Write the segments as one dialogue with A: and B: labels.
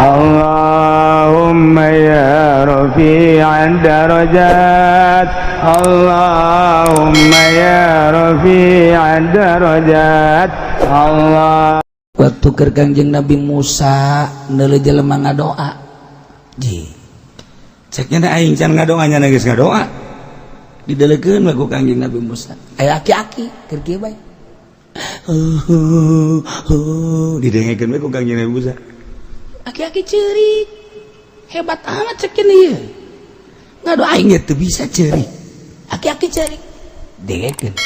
A: Allahumma ya rafi'ad darajat Allahumma ya rafi'ad darajat Allah.
B: Waktu keur Kangjeng Nabi Musa neuleuh jelema ngadoa ji ceknya aing can ngadoanya geus ngadoa didelekeun we ku Kangjeng Nabi Musa aya aki-aki keur kieu bae didengekeun we ku Kangjeng Nabi Musa aki-aki ceurik hebat amat cek ieu ngadoa aing teu bisa ceurik aki-aki ceurik dengekeun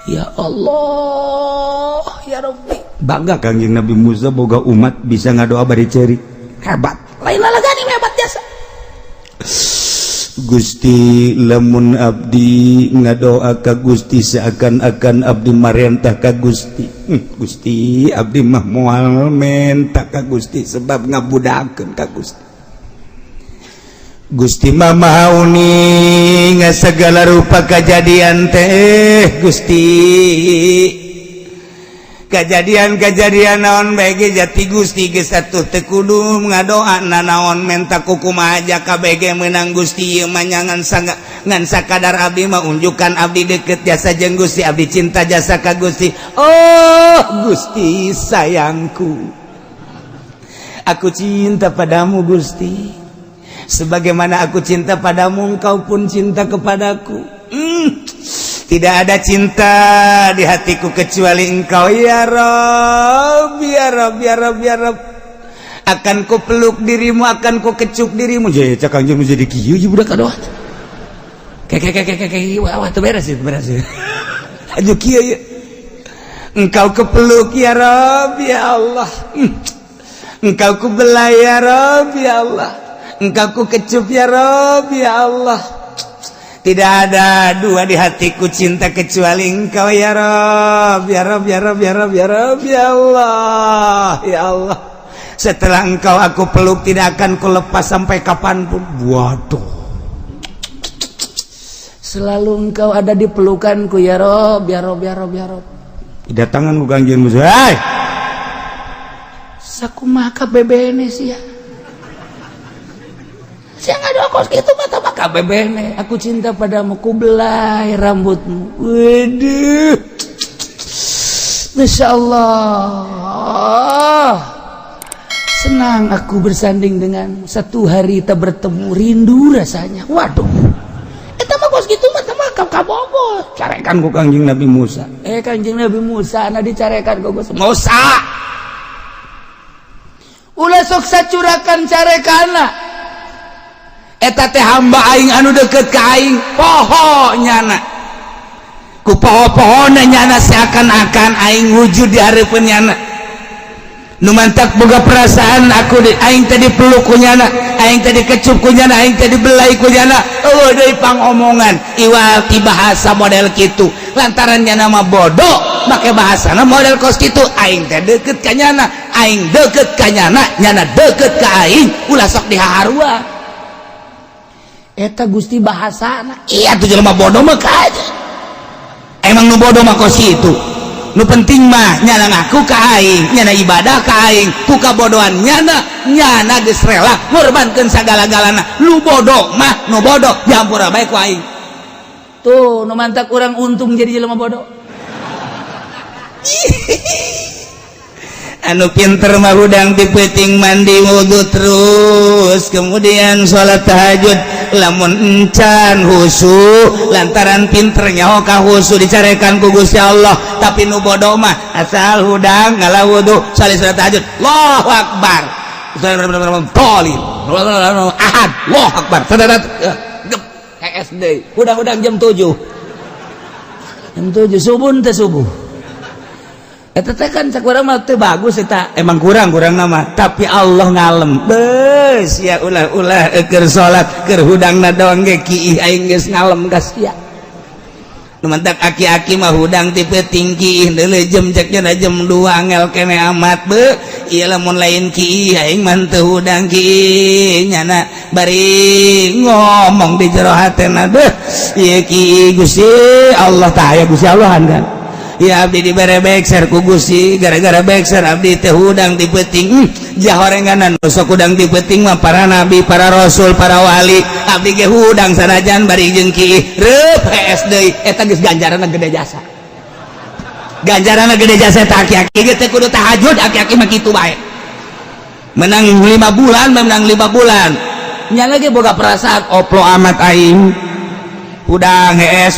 B: ya Allah ya Rabbi bangga Kangjeng Nabi Musa boga umat bisa ngadoa bari ceurik hebat lain lalagani hebat jasa Gusti lamun abdi ngadoa ka Gusti seakan-akan abdi marentah ka Gusti Gusti abdi mah moal mentah ka Gusti sebab ngabudakeun ka Gusti Gusti mah mahauni ngasagala rupa kajadian teh Gusti kajadian-kajadian naon bae ge jati Gusti geus atuh teu kudu ngadoana naon menta kukumaha aja kabeh ge meunang Gusti ieu mah ngan sakadar abdi mah unjukan abdi deukeut jasa jeung Gusti abdi cinta jasa ka Gusti oh Gusti sayangku aku cinta padamu Gusti sebagaimana aku cinta padamu engkau pun cinta kepadaku tidak ada cinta di hatiku kecuali engkau ya Rabb ya Rabb ya Rabb ya Rabb akan ku peluk dirimu akan ku kecup dirimu jadi Kangjeng jadi kieu je budak kadoa wah teu beres aju kieu ya engkau kepeluk ya Rabb ya Allah engkau ku belai ya Rabb ya Allah engkau ku kecup ya Rabb ya Allah tidak ada dua di hatiku cinta kecuali engkau ya Rabb ya Rabb ya Rabb ya Rabb ya Rabb ya Allah ya Allah setelah engkau aku peluk tidak akan kulepas sampai kapanpun waduh selalu engkau ada di pelukanku ya Rabb ya Rabb ya Rabb ya Rabb datangan ku Kangjeng Musa hai sakumaha kabebene sia saya ngadoa kos gitu mata maka bebene aku cinta padamu ku belai rambutmu waduh Masya Allah senang aku bersanding denganmu satu hari kita bertemu rindu rasanya waduh eta mah kos gitu mata maka kabogo carekan ku Kangjeng Nabi Musa Kangjeng Nabi Musa na dicarekan ku Musa ulah sok sacurakan carekana eta teh hamba aing anu deket ka aing poho nyana ku poho-pohona nyana seakan-akan aing wujud di hareupeun nyana nu mantak boga perasaan aku aing teh dipeluk ku nyana aing teh dikecup ku nyana aing teh dibelai ku nyana eueuh deui pangomongan iwal ti bahasa model kitu lantaran nyana mah bodoh make bahasana model kos kitu aing teh deukeut ka nyana aing deukeut ka nyana nyana deukeut ka aing ulah sok dihaharua eta Gusti bahasana iya tuh jelema bodoh mah aja emang nu bodoh mah kos itu nu penting mah nyana ngaku ka aing nyana ibadah ka aing ku kabodohan nyana geus rela ngorbankeun sagala-galana nu bodoh mah nu bodoh dihampura bae ku aing tuh nu mantak urang untung jadi jelema bodoh anu pinter mah hudang dipeting mandi wudu terus kemudian sholat tahajud lamun encan husu lantaran pinternya ka husu dicarekan ku Gusti Allah tapi nu bodoh mah asal hudang ngalah wudu salih sholat tahajud Allahu akbar tolil ahad Allahu akbar SD hudang-hudang jam 7 subuh teh subuh eta teh kan sakurang mah teu bagus eta emang kurang nama tapi Allah ngalem beus ya ulah keur salat keur hudangna doang ge kiih aing geus ngalem gas ya nu mantak aki-aki mah hudang tipe tinggi deuleu jam cekna jam 2 angel kene amat be ieu lamun lain kiih aing mah teu hudang kiih nyana bari ngomong di jero hatena deh ieu kiih Gusti Allah tah aya Gusti Allahan kan ya abdi dibere bekser ku Gusti gara-gara bekser abdi teh hudang di peuting jahorenganan sok hudang di peuting mah para nabi para rasul para wali abdi ge hudang sanajan bari jeung ki reup hees deui eta geus ganjaranna gede jasa eta aki-aki ge teh kudu tahajud aki-aki mah kitu bae menang 5 bulan nya lagi boga perasaan oplo amat aing hudang hees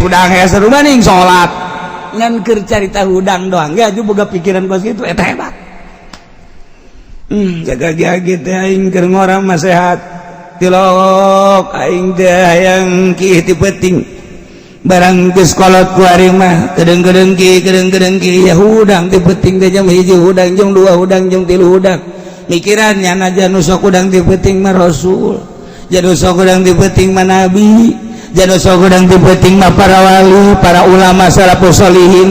B: rumaning salat ngan keur carita hudang doang ya juga boga pikiran kos gitu eta hebat jaga-jaga teh aing keur ngora mah sehat tilok aing teh hayang ki ti peuting barang geus kolot ku ari mah kedeung-kedeung ki ya hudang ti peuting teh jeung hiji hudang jeung 2 hudang jeung 3 hudang mikiran nya jan sok hudang ti peuting mah rasul jan sok hudang ti peuting mah nabi jan sok hudang ti peuting mah para wali para ulama salafus sholihin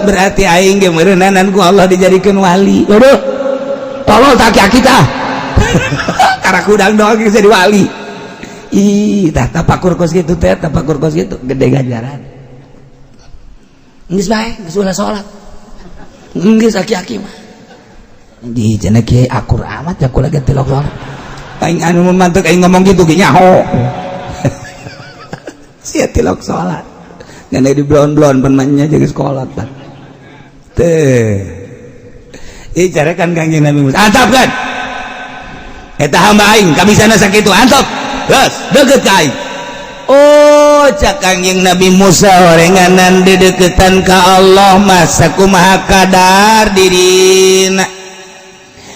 B: berarti aing ge meureunanan ku Allah dijadikeun wali aduh tolol tak kita karena hudang doang geus jadi wali ih tah tapakur kos kitu teh tapakur kos kitu gede ganjaran geus bae geus ulah salat geus aki-aki mah di cenah kieu akur amat ya kula ge tilok salat aing anu mantek aing ngomong gitu ge nyaho sia tilok salat ngan di blon-blon penmannya jeung sekolah tah teh ieu carekan Kangjeng Nabi Musa antap kan eta hamba aing kabisana sakitu antap geus deukeut ka aing oh cak Kangjeng Nabi Musa horenganan dedeketan ka Allah mah sakumaha kadar dirina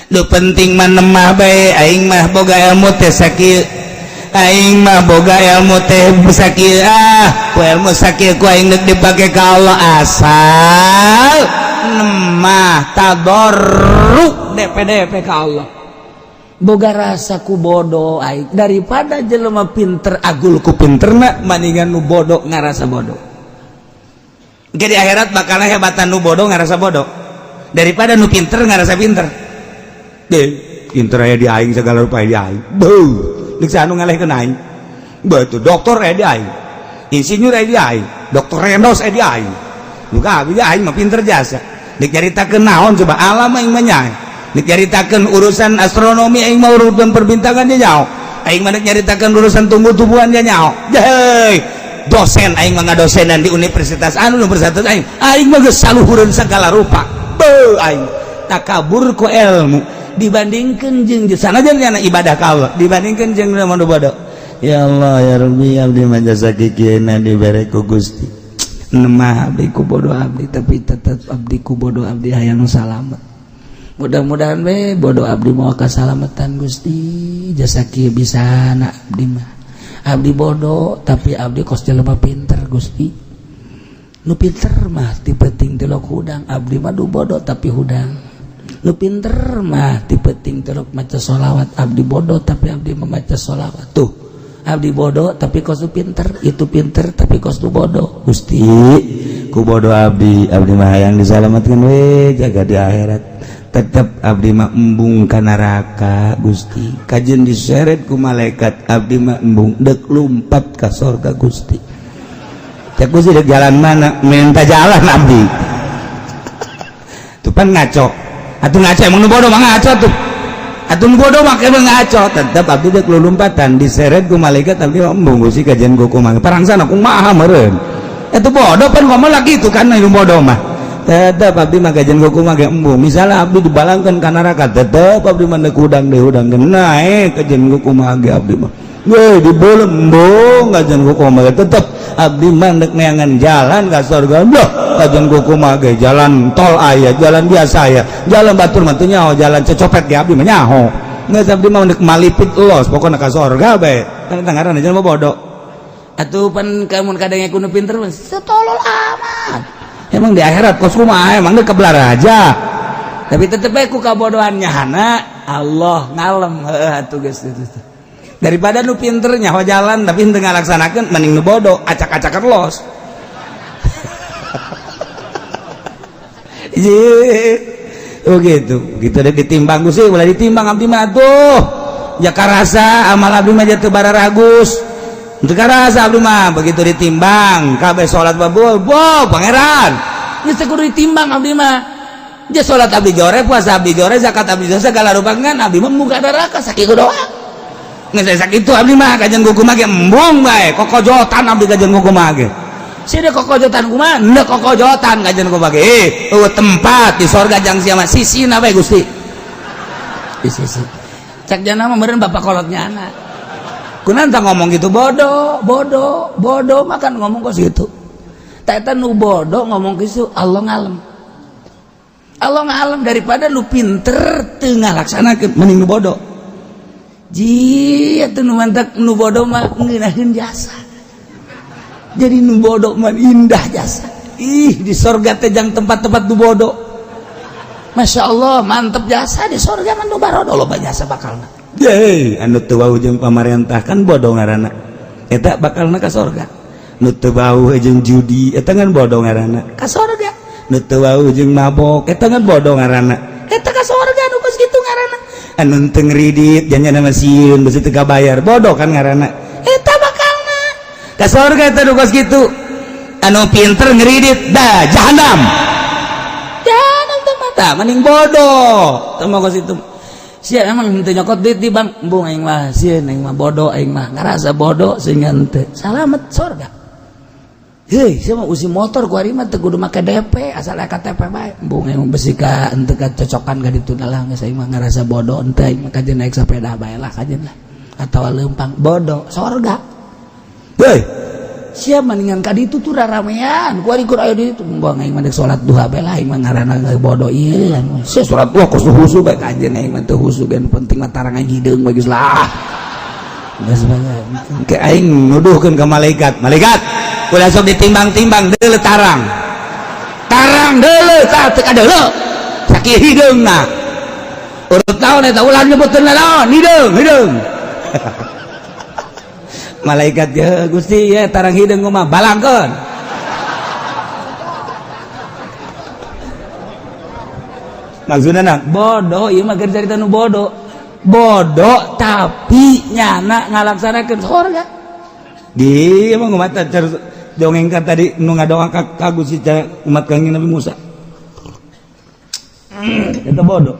B: nu penting mah nemah bae aing mah boga ilmu teh sakieu aing mah boga ilmu teh sakieu ku ilmu sakieu ku aing deuk dipake ka Allah asal nemah tadarruk DP ka Allah boga rasa ku bodoh aing daripada jelema pinter agul ku pinterna maningan nu bodoh ngarasa bodoh ge di akhirat bakal hebatan nu bodoh ngarasa bodoh daripada nu pinter ngarasa pinter deh pinter aya di aing segala rupa di aing beuh lik sanu ngalehkeun aing beuh dokter aya di aing insinyur aya di aing dokter rendos aya di aing nu ka abdi aing mah pinter jasa dik caritakeun naon coba alam aing mah nyai dik caritakeun urusan astronomi aing mah urusan perbintangan dia nyaho aing mah nyaritakeun urusan tumbuh-tumbuhan dia nyaho heuy dosen aing mah ngadosenan di universitas anu universitas aing mah geus saluhureun sagala rupa beuh aing takabur ku ilmu dibandingkan jeung sanajan nya ibadah ka Allah dibandingkan jeung nu bodoh ya Allah ya Rabbi abdi mah jasa kikieuna dibere ku Gusti nemah abdi ku bodoh abdi tapi tetep abdi ku bodoh abdi hayang salamet mudah-mudahan we bodoh abdi moal kasalamatan Gusti jasa kieu bisana abdi mah abdi bodoh tapi abdi kos jelema pinter Gusti nu pinter mah ti peuting tilok hudang abdi mah du bodoh tapi hudang lu pinter mah ti peuting teluk maca sholawat abdi bodoh tapi abdi memaca sholawat tuh abdi bodoh tapi kos tu pinter itu pinter tapi kos tu bodoh Gusti ku bodoh abdi mah hayang disalamatkeun we jaga di akhirat tetep abdi mah embung ka neraka Gusti kajeun diseret ku malaikat abdi mah embung deuk lumpat ka surga Gusti cek Gusti deuk jalan mana minta jalan abdi tuh pan ngaco atuh ngaco emang nu bodoh mah ngaco tuh atuh nu bodoh mah emang ngaco tetep abdi deuk lulumpatan diseret ku malaikat abdi embung Gusti kajian ku kumaha parangsana kumaha meureun eta bodoh pan ngomong lagi itu kan nu bodoh mah tetep abdi mah kajian ku kumaha embung misalnya abdi dibalangkeun ka neraka tetep abdi mah deuk hudang naik kajian ku kumaha abdi mah we dibelembung kajian ku kumaha tetep abdi mah deuk neangan jalan ka surga loh kajian ku kumaha jalan tol aya jalan biasa aya jalan batur mah teu nyaho jalan cecopet ge abdi mah nyaho geus abdi mah deuk malipit los pokona ka surga bae kan ngaranna jelema bodoh atuh pan kamun kadang kudu pinter mah setolol amat emang di akhirat kos kumaha emang deuk kebelar aja tapi tetep bae ku kabodohan nyahana Allah ngalem heuh atuh geus daripada nu pinter nyaho jalan tapi henteu ngalaksanakeun mending nu bodoh acak-acakan los oh gitu deh ditimbang Gusti ulah ditimbang abdi mah tuh ya karasa amal abdi mah teu bara ragus teu karasa abdi mah begitu ditimbang kabeh salat babul pangeran geus teu kudu ditimbang abdi mah. Dia salat abdi gore, puasa abdi gore, zakat abdi gore, segala rupangan abdi mah muga neraka sakitu doang. Geus sakitu abdi mah kajen kumaha ge embung bae, kokojotan abdi kajen kumaha ge. Sia kokojotan kumaha? Henteu kokojotan kajen kumaha ge. Eueuh tempat di sorga jang sia mah sisina bae Gusti. Di sisi. Cek jana mah meureun bapak kolotnya anak. Kunaon tah ngomong gitu bodoh makan ngomong kos gitu. Tak eta nu bodoh ngomong kitu Allah ngalem. Allah ngalem daripada lu pinter teu ngalaksanakeun mending nu bodoh. Ji atuh nu mantak nu bodoh mah ngeunaheun jasa. Jadi nu bodoh mah indah jasa. Ih di sorga teh jang tempat-tempat nu bodoh. Masya Allah mantep jasa di sorga mah nu barodo loba jasa bakalna. Yeay anu teu wau jeung pamarentah kan bodoh ngaranna. Eta bakalna ka sorga. Nu teu wau jeung judi eta kan bodoh ngaranna ka sorga. Nu teu wau jeung mabok eta kan bodoh ngaranna eta ka sorga nu geus kitu ngaranna. Anu teu ngridit janjana mah sieun geus teu kabayar bodoh kan ngaranna eta bakalna ka sorga eta nu geus kitu. Anu pinter ngridit da jahanam teh mata mending bodoh teu mah geus kitu. Sia emang henteu nyokot duit di bank embung aing mah sieun aing mah bodoh aing mah ngarasa bodoh sehingga henteu salamet sorga. Hei, saya mau usi motor gua mah teu kudu make DP, asal aya KTP bae. Embung emang besi ka henteu cocokan ka ditu lah geus aing mah ngarasa bodoh henteu aing mah kajen naik sepeda bae lah kajen lah. Atawa leumpang bodoh sorga. Hei, sia mendingan ka ditu tuh raramean. Gua ikur aya di ditu embung aing mah dek salat duha bae lah aing mah ngaranna bodoh ieu anu. Sia salat duha kudu husu bae kajen aing mah teu husu gen penting mah tarangan hideung bae geus lah. Geus bae. Ke aing nuduhkeun ka malaikat. Malaikat ulah sok ditimbang-timbang deuleu tarang deuleu tah teu kadeuleu sakieu hideungna urut naon eta ulah nyebutkeun naon hideung malaikat ya Gusti ya tarang hideung kumaha balangkeun maksudna bodoh ieu mah keur carita nu bodoh tapi nyana ngalaksanakeun sorga di emang umat dongengkan tadi nu ngadoa ka Gusti umat Kangjeng Nabi Musa. Eta bodoh.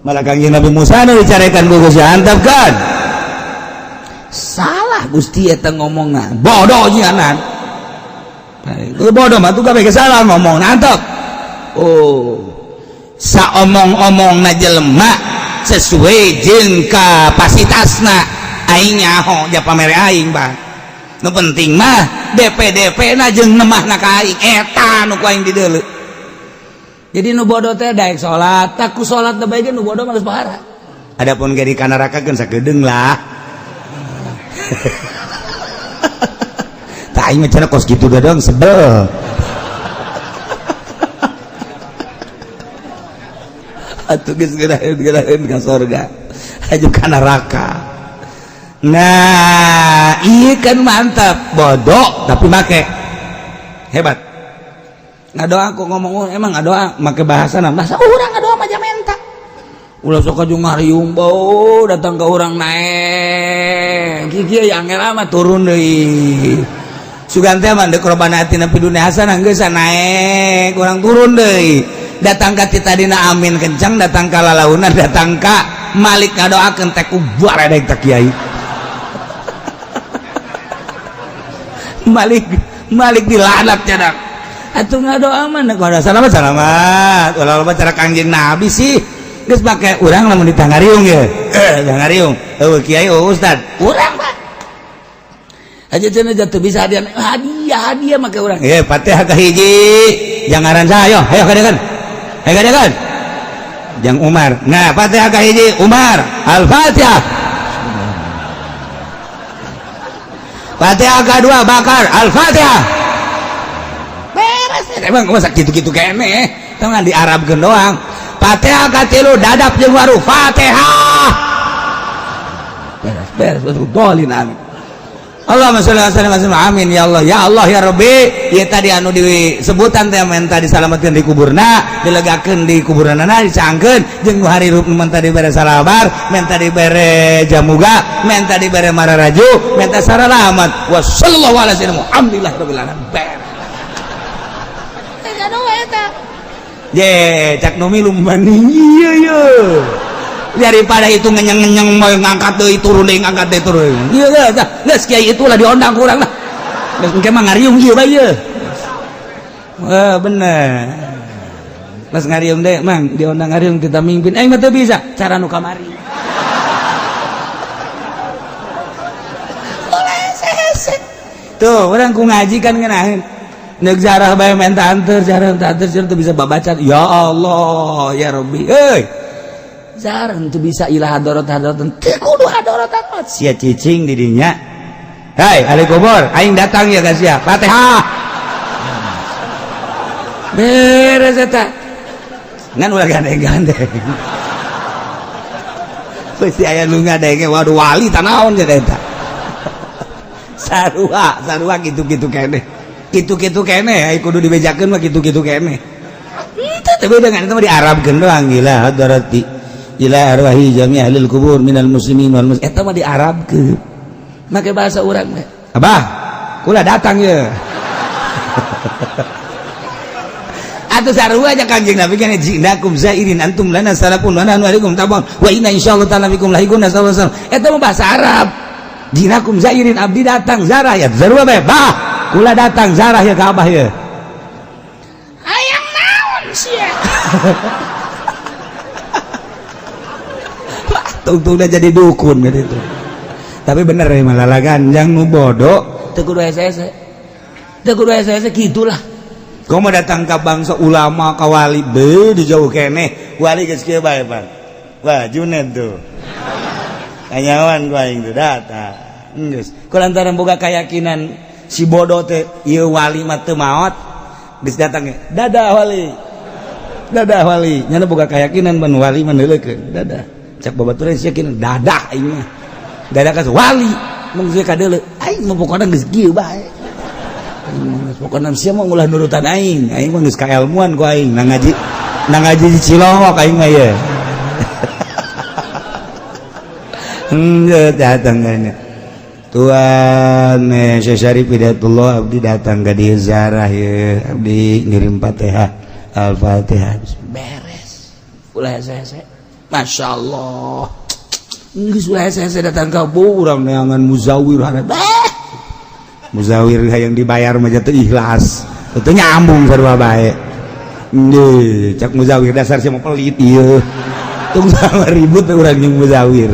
B: Malah Kangjeng Nabi Musa nu dicarekan ku Gusti antepkeun. Salah Gusti eta ngomongna. Bodoh nyianan. Itu bodoh mah tuh kabeh salah ngomong antep. Oh. Saomong-omongna jelema sesuai jeung kapasitasna. Aing nyaho ja pamere aing, Bang. Nu penting mah DP na jeung nemahna ka aing eta nu ku aing dideuleu. Jadi nu bodoh teh daek salat, tak ku salat teh bae nu bodoh mah geus pahara. Adapun ge di ka neraka geus sakedeung lah. Tah aing mah cenah kos kitu dadang sebel. Atuh geus geraheun ka surga. Aju ka neraka. Nah iya kan mantap bodoh tapi make hebat ngadoa aku ngomong emang ngadoa make bahasa orang ngadoa macam menta ulah sok aju ngariung bau datang ke orang naik gigi yang lama turun deui sugan teh mah deuk robana atina pidunya hasanah geus naik orang turun deui datang ka titadina amin kencang datang ka lalaunan datang ka malik ngadoakeun teh kubar ada tak kiai Malik dilanat cadak atuh ngadoa mah ngadoa salamat ulah loba cara Kangjeng Nabi sih geus make urang lamun ditangariung ye ngariung eueuh kiai ustad urang mah aja cenah jatuh bisa hadiah make urang Fatihah ka hiji jangaran saya ayo kadekan Jang Umar nah Fatihah ka hiji Umar Al-Fatihah Fatihah kedua Bakar Al-Fatihah beres emang masa gitu-gitu kene tangan di Arabkeun doang Fatihah katilu dadap jeung waru Fatihah beres dolin amin Allahumma sholli ala sayyidina amin ya Allah ya Rabbi ieu tadi anu disebutan teh men tadi disalametkeun di kuburna dilegakeun di kuburna dicangkeun jeung hari rup men tadi bere salabar men tadi bere jamuga men tadi bere mararaju men tadi saralamat wa sallallahu alaihi wasallam alhamdulillah rabbil alamin eta ye cak nomi lumban iya daripada itu ngenyeng mau ngangkat deui turun deui ngangkat deui turun iya geus kiai itulah diondang kurang lah geus engke mah ngariung ieu bae ieu bener pas ngariung deh mang diondang ngariung kita mimpin mah teu bisa cara nu kamari tuh orang ku ngaji kan ngeunaheun neuk zarah bae minta anter zarah teu bisa babaca ya Allah ya Rabbi euy zarah teu bisa ilah hadarat teu kudu hadarat sia cicing di dinya hei ahli kubur aing datang ya guys ya Fatihah beres eta ngan ulah gandeng-gandeng pasti aya nu ngadenge waduh wali tanaon nya eta sarua gitu-gitu kene gitu-gitu kene ai kudu dibejakeun mah gitu-gitu kene itu teh beda ngan itu mah diarabkeun doang gila hadarati ila arwahi jami' ahlil kubur minal muslimin wal muslimin eta mah diarabkeun make bahasa urang teh abah kula datang ye atuh sarua aja Kanjeng Nabi kan jinakum zairin antum lana salafun wa nahnu alaikum tabun wa inna insyaallah ta'ala bikum lahikun sallallahu alaihi wasallam eta mah bahasa Arab jinakum zairin abdi datang zarah ya zarua bae bah kula datang zarah ya ka abah ya hayang naon sia tungtungna jadi dukun gitu tapi bener ya malah ganjang nu bodoh teu kudu hese-hese gitulah kau mau datang ke bangsa ulama ke wali be di jauh kene wali geus kieu bae Bang wah Junet tuh kanyawan gua aing teh datang geus kulantaran boga keyakinan si bodoh teh ieu wali mah teu maot geus datang dadah wali nya boga keyakinan ban wali mah neuleukeun dadah cak babaturan sia kieu dadah aing mah dadah ka wali mun geus ka deuleu aing mah pokona geus kieu bae pokoknya siapa mau ngulah nurutan aing mah geus kailmuan ku aing nang ngaji di Cilongok aing mah ye datang kana Tuhan Syekh Syarif Hidayatullah abdi datang ka dieu ziarah ye abdi ngirim Fatihah Al-Fatihah beres ulah hese-hese masyaallah geus ulah hese-hese datang ka urang neangan muzawir muzawir yang dibayar mah teu ikhlas teu nyambung sarua bae deui cak muzawir dasar sia mah pelit ieu tong ribut urang jeung muzawir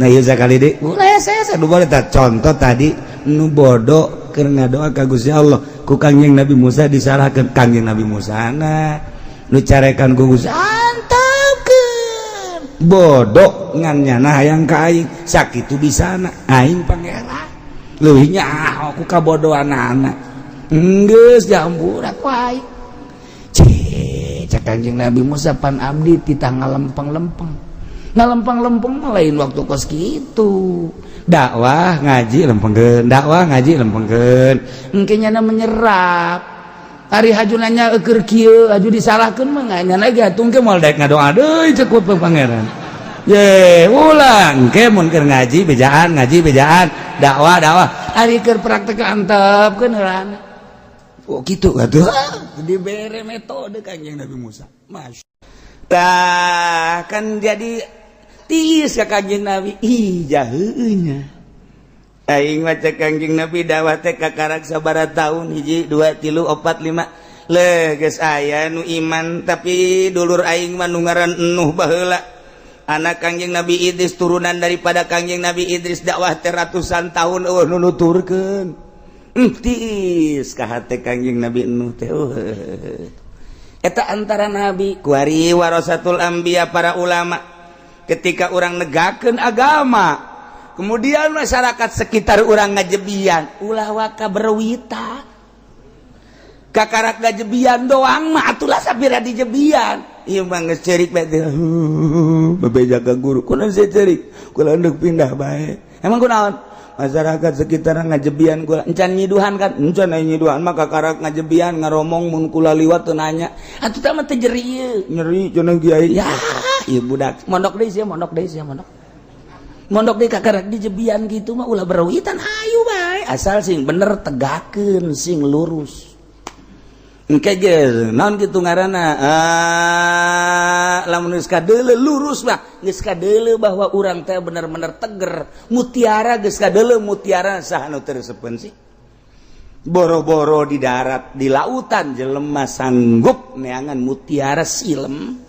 B: nah ieu sakali deui ulah saya nu boleh tah contoh tadi nu bodoh keur ngadoa ka Gusti Allah ku Kangjeng Nabi Musa disalahkeun Kangjeng Nabi Musa na nu carekan ku Gusti bodoh nganyana hayang ka aing sakitu bisana aing pangeran leuwih nya aku kabodohan anak geus jamburat ku aing cek Kanjeng Nabi Musa pan abdi titah ngalempeng-lempeng mah lain waktu kos kitu dakwah ngaji lempengkeun engke nyana menyerap hari hajunanya keur kieu aju disalahkeun mah nganyana ge atuh ge moal daek ngadoa deui cek ku pangeran ye ulang ke mun keur ngaji bejaan dakwah ari keur praktek antepkeun heulana oh kitu atuh dibere metode Kanjeng Nabi Musa tah kan jadi tiis ka Kanjeng Nabi ijah heueuh nya aing maca Kanjeng Nabi dakwah teh kakarak sabaraha taun 1 2 3 4 5 le geus aya nu iman tapi dulur aing mah nu ngaran Nuh baheula anak Kanjeng Nabi Idris turunan daripada Kanjeng Nabi Idris dakwah teh ratusan tahun nu nuturkeun tiis ka hate Kanjeng Nabi Nuh teh eta antara nabi kuari warasatul anbiya para ulama ketika orang negakeun agama kemudian masyarakat sekitar orang ngajebian ulah waka berwita kakarak ngajebian doang mah atulah sabira dijebian ieu mah geus ceurik bae bebejaga guru kunaon saya ceurik kula hendak pindah bae emang kunaon masyarakat sekitar ngajebian kula encan nyiduhan kan encan aya nyiduhan mah kakarak ngajebian ngaromong mun kula liwat teu nanya atuh teh mah teh nyeri cenah kiai ya ieu budak mondok deui sia mondok mondok di kakarak di jebian gitu mah ulah berawitan ayu bae asal sing bener tegakeun sing lurus engke ge naon kitu ngaranna lamun geus kadeuleu lurus mah geus kadeuleu bahwa urang teh bener-bener teger mutiara geus kadeuleu mutiara saha nu teu resepkeun sih boro-boro di darat di lautan jelema sanggup neangan mutiara silem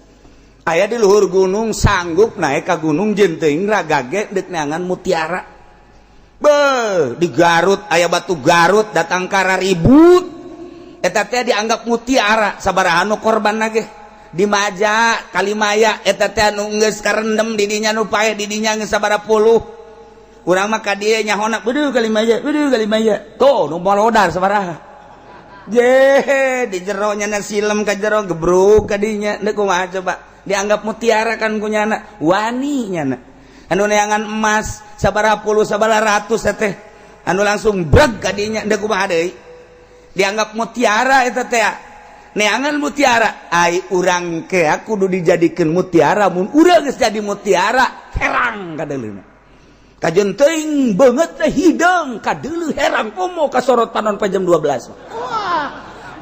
B: aya di luhur gunung sanggup naik ka gunung jeung teuing ragage deuk neangan mutiara beuh di Garut aya batu Garut datang ka ribut eta teh dianggap mutiara sabaraha nu korbanna ge di Maja Kalimaya eta teh anu geus karendem di dinya nu pae di dinya geus sabaraha puluh urang mah ka dieu nyahona beudeung Kalimaya tuh nu molodar sabaraha je di jero nya silem ka jero gebruk ka dinya deuk kumaha coba dianggap mutiara kan kunyana wani nyana anu neangan emas sabaraha puluh sabaraha ratus teh anu langsung breg ka dinya deuk kumaha deui dianggap mutiara eta teh neangan mutiara ai urang ke kudu dijadikeun mutiara mun urang geus jadi mutiara herang kadeuleuna kajeun teuing beungeut teh hideung kadeuleu herang pomo kasorot panon pa jam 12 wah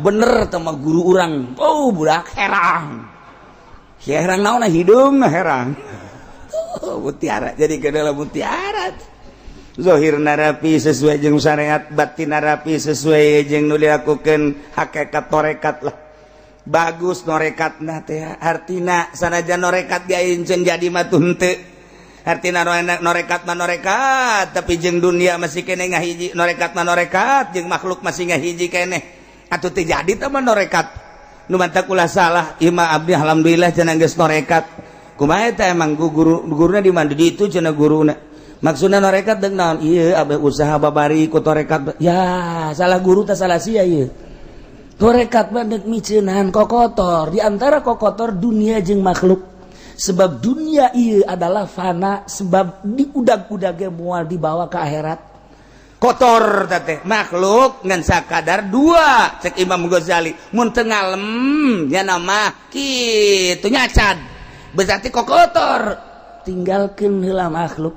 B: bener teh mah guru urang budak herang herang naon hidung herang mutiara jadi kedalah mutiara zahirna rapi sesuai jeung syariat batinna rapi sesuai jeung nu dilakukeun hakikat torekat lah bagus norekatna teh artina sanajan norekat ge ayeuna jadi mah teu artina norekat mah norekat tapi jeung dunia masih keneh ngahiji norekat mah norekat jeung makhluk masih ngahiji keneh atuh teu jadi teh mah norekat nu mantak ulah salah imah abdi alhamdulillah cenah geus norekat kumaha eta emang guruna di mana di itu cenah guruna maksudna norekat deuk naon ieu abdi usaha babari ku torekat ya salah guru teh salah sia ieu torekat mah deuk miceunan kokotor di antara kokotor dunia jeung makhluk sebab dunia ieu adalah fana sebab di udag-udag moal dibawa ke akhirat kotor teh makhluk ngan sakadar dua cek Imam Ghazali mun teu ngalem nya nama kitu nyacad berarti kotor tinggalkeun heula makhluk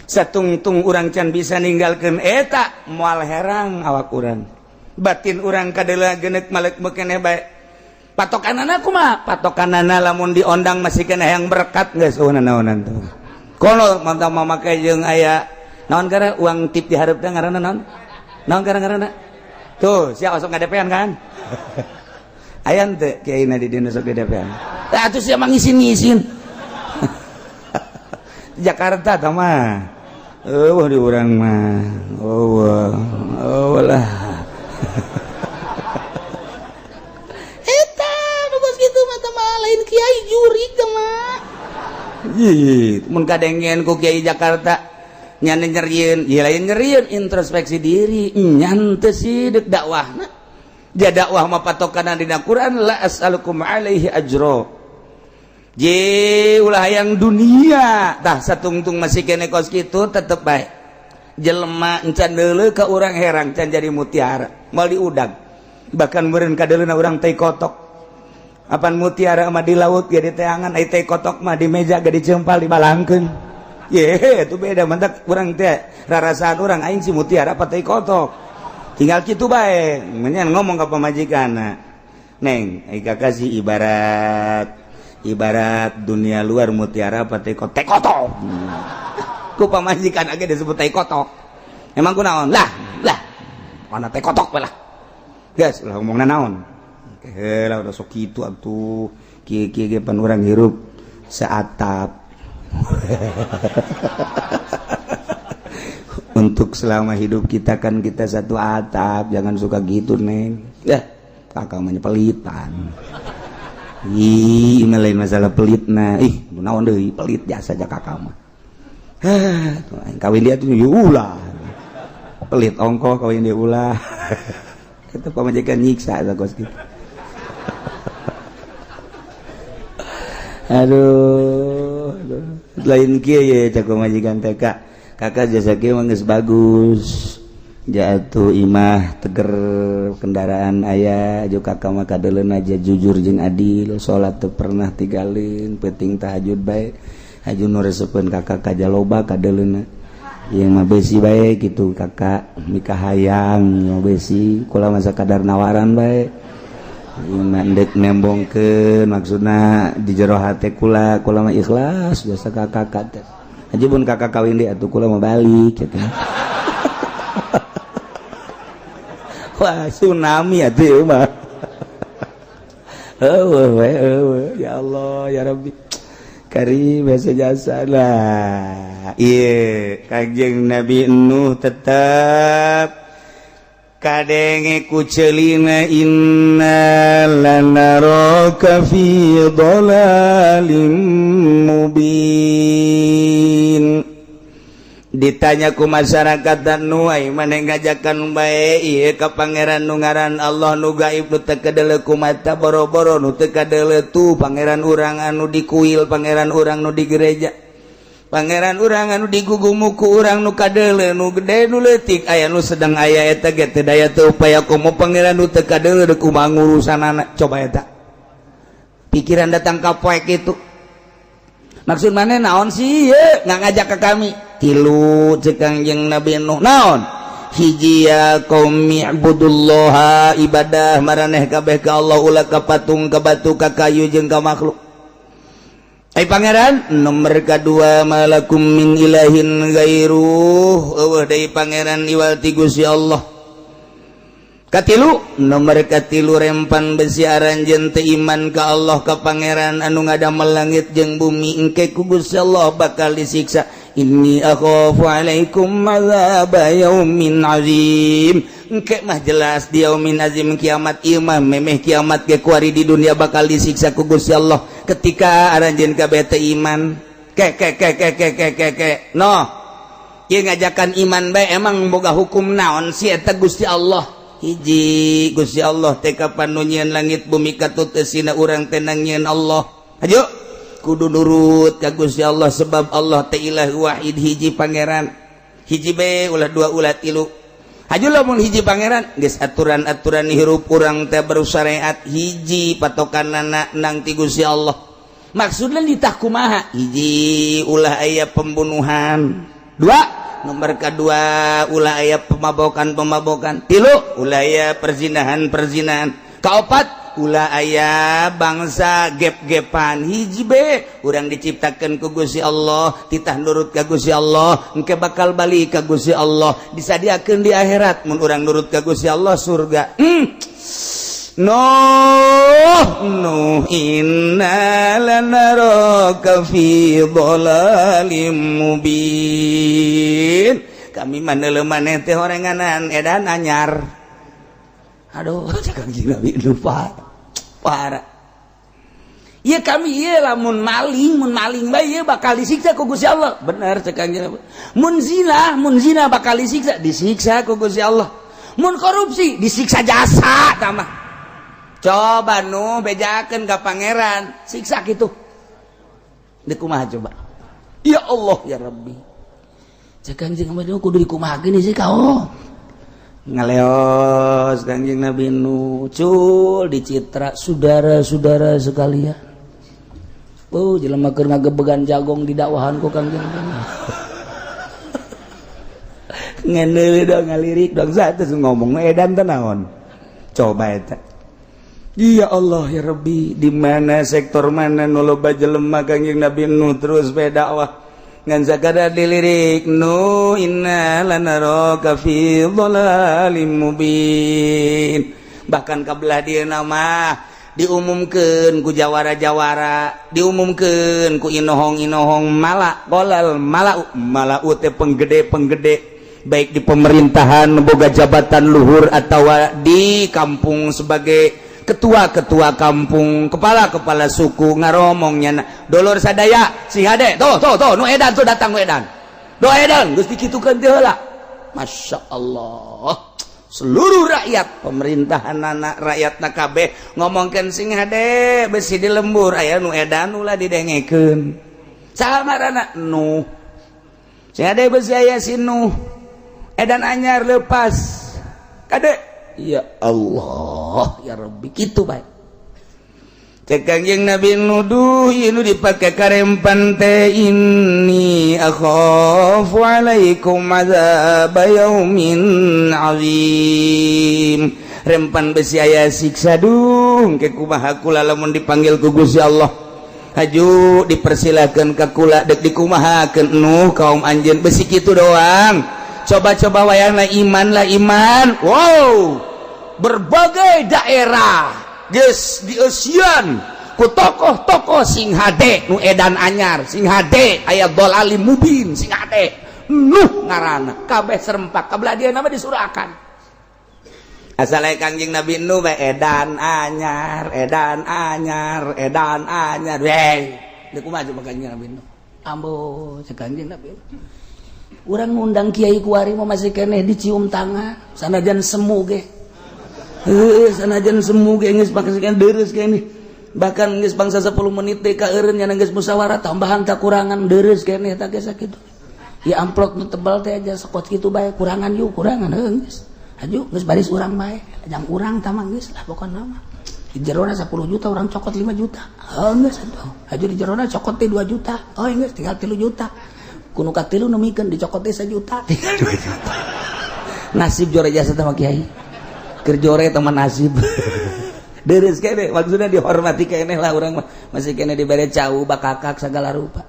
B: satungtung urang can bisa ninggalkeun eta moal herang awak urang batin urang kadeula geneuk malek keneh bae patokanana kumaha patokanana lamun diondang masih keneh yang berkat geus naonan tuh kono mantap mamakai jeung aya naon gara uang tip dihareup teh ngaranna naon ngaranna tuh sia osok ngadepean kan aya teu kiaina di dieu sok ngadepean atuh sia mah ngisin-ngisin Jakarta tah mah di urang mah lah eta nu geus kitu mah teh lain kiai jurig mah mun kadengen ku kiai Jakarta nyana nyerieun ieu lain nyerieun introspeksi diri nyan teu sideuk dakwahna dia dakwah mah patokanna dina Quran la as'alukum alaihi ajra je ulah hayang dunia tah satungtung masih kene kos kitu tetep bae jelema encan deuleu ka urang herang can jadi mutiara moal diudag bahkan meureun kadeuleuna urang teh kotok apan mutiara mah di laut ge di teangan ai teh kotok mah di meja ge dicempal dibalangkeun ye itu beda mantak urang teh rarasaan urang aing si mutiara apa teh kotok tinggal kitu bae menyan ngomong ka pamajikanna neng ai kakasih ibarat dunia luar mutiara apa teh kotok ku pamajikan age disebut teh kotok emang kunaon lah mana teh kotok lah geus ulah ngomongna naon heula udah sok kitu atuh kieu pan urang hirup seatap untuk selama hidup kita kan kita satu atap jangan suka gitu neng kakak mah pelitan ini lain masalah pelitna naon deui pelit biasa aja kakak mah kawin dia tuh ulah pelit ongkoh kawin dia ulah itu pamajikan nyiksa kos gitu aduh lain kieu ye cak majikan teh kakak jasa kieu mah geus bagus jatuh imah teger kendaraan aya jeung kakak mah kadeuleuh aja jujur jeung adil salat teu pernah tinggalin penting tahajud bae Haju nu resepeun kakak ka jaloba ka deuleuna ieu mah besi bae kitu kakak mika hayang ieu besi kula mah sakadar nawaran bae ieu mah endek nembongkeun maksudna di jero hate kula mah ikhlas biasa kakak teh haju pun kakak kawin deui atuh kula mah balik kitu. Wah tsunami atuh ieu mah. Ya Allah ya Rabbi Karim bahasa jasa lah. Iya Kangjeng Nabi Nuh tetap kadenge kucelina inna lanaraka fi dhalalim mubin. Ditanya ku masyarakat dan nu ai maneh ngajakan bae ieu ka pangeran nu ngaran Allah nu gaib nu teu kadeuleu ku mata boro-boro nu teu kadeuleu tu pangeran urang anu dikuil pangeran urang nu di gereja pangeran urang anu digugum ku urang nu kadeuleu nu gede nu leutik aya nu sedang aya eta ge teu daya teu upaya komo pangeran nu teu kadeuleu deuk kumaha ngurusanana coba eta pikiran datang ka poek itu maksud maneh naon sih ieu ngajak ke kami tilu cek Kangjeng Nabi Nuh naon hiji ya qaumi ibudullaha ibadah maraneh kabeh ka Allah ulah ka patung ka batu ka kayu jeung ka makhluk ai pangeran nomor kadua malakum min ilahin ghairuh eueuh deui pangeran iwal ti Gusti Allah katilu nomor katilu rempan besi aranjeun teu iman ka Allah ka pangeran anu ngadamel langit jeung bumi engke ku Gusti Allah bakal disiksa inni akhafu alaikum azab yaumin azim engke mah jelas di yaumin azim kiamat ieu mah memeh kiamat ge kuari di dunia bakal disiksa ku Gusti Allah ketika aranjeun kabeh teu iman ke no ieu ngajakan iman bae emang boga hukum naon si eta Gusti Allah hiji Gusti Allah teh kapan nu nyieun langit bumi katut eusina urang teh nangieun Allah ayo kudu nurut ka Gusti Allah sebab Allah teh ilah wahid hiji pangeran hiji bae ulah dua ulah tilu haju lamun hiji pangeran geus aturan-aturan hirup urang teh berusyariat hiji patokanna nang ti Gusti Allah maksudna ditah kumaha hiji ulah aya pembunuhan dua nomor kedua ulah aya pemabokan tilu ulah aya perzinahan kaopat ulah aya bangsa gep-gepan hiji be urang diciptakeun ku Gusti Allah titah nurut ka Gusti Allah engke bakal balik ka Gusti Allah disadiakeun di akhirat mun urang nurut ka Gusti Allah surga Nuh inna lanaraka fi dhalalim mubin kami maneuleum maneh teh horenganan edan anyar aduh Kangjeng Nabi lupa parah ieu kami ieu lamun maling bae ieu bakal disiksa ku Gusti Allah bener cek Kangjeng Nabi mun zina bakal disiksa ku Gusti Allah mun korupsi disiksa jasa tamah coba nu bejakeun ka pangeran siksa kitu deuk kumaha coba ya Allah ya Rabbi cek Kangjeng Nabi kudu dikumahakeun sih kaon ngaleos Kangjeng Nabi Nuh cul dicitra saudara-saudara sekalian jelema keur ngagebegan jagong di dakwahan ku Kangjeng Nabi ngeneuli dong ngalirik dong sates ngomong edan teh naon coba eta ya Allah ya Rabbi di mana sektor mana nu loba jelema Kangjeng Nabi Nuh terus bae dakwah ngan sakadar dilirik nu inna lanaraka fi dhalalim mubin bahkan kabelah dia nama diumumkeun ku jawara-jawara diumumkeun ku inohong-inohong malau teh penggede baik di pemerintahan boga jabatan luhur atau di kampung sebagai ketua-ketua kampung, kepala-kepala suku ngaromongnya dolor sadaya si hade tuh nu edan tuh datang nu edan do edan geus dikitukeun teh heula Masya Allah seluruh rakyat pemerintahan anak rakyatna kabeh ngomongkeun sing hade besi di lembur aya nu edan ulah didengekeun saha ngaranna Nuh sing hade besi aya si Nuh edan anyar leupas kade ya Allah ya Rabbi gitu baik Kangjeng Nabi nuduh inu dipake karempan teh ini akhafu alaikum adzab yaumin azim. Rempan besi aya siksa duh ke kumaha kula lamun dipanggil ku Gusti Allah. Haju dipersilakeun ka kula dek dikumahakeun nuh kaum anjeun besi kitu doang. Coba-coba wayahna iman lah iman. Wow. Berbagai daerah geus dieusian ku tokoh-tokoh sing hade nu edan anyar sing hade aya dolalim mubin sing hade nuh ngaranna kabeh serempak kabladiana mah disurakan asal Kangjeng Nabi nu bae edan anyar weh deuk kumaha coba Kangjeng Nabi nu ambo cek Kangjeng Nabi urang ngundang kiai kuari mah masih keneh dicium tangan sanajan semu ge sanajan semu ge geus pakeun deres keneh bahkan geus bangsa 10 menit teh ka eureun nya geus musyawarah tambahan tak kurangan deres keneh tah geus sakitu ya amplop nu tebal teh aja sokot kitu bae kurangan yuk kurangan geus aju geus baris urang bae jam urang tah mah geus lah pokona mah di jerona 10 juta urang cokot 5 juta geus atuh aju di jerona cokot teh 2 juta geus tinggal 3 juta kuno ka 3 nu mikeun dicokot teh 1 juta tinggal 2 juta nasib jore jasa teh mah kiai kerjore teman nasib deres kene maksudnya dihormati kene lah orang masih kene dibere cau bakakak segala rupa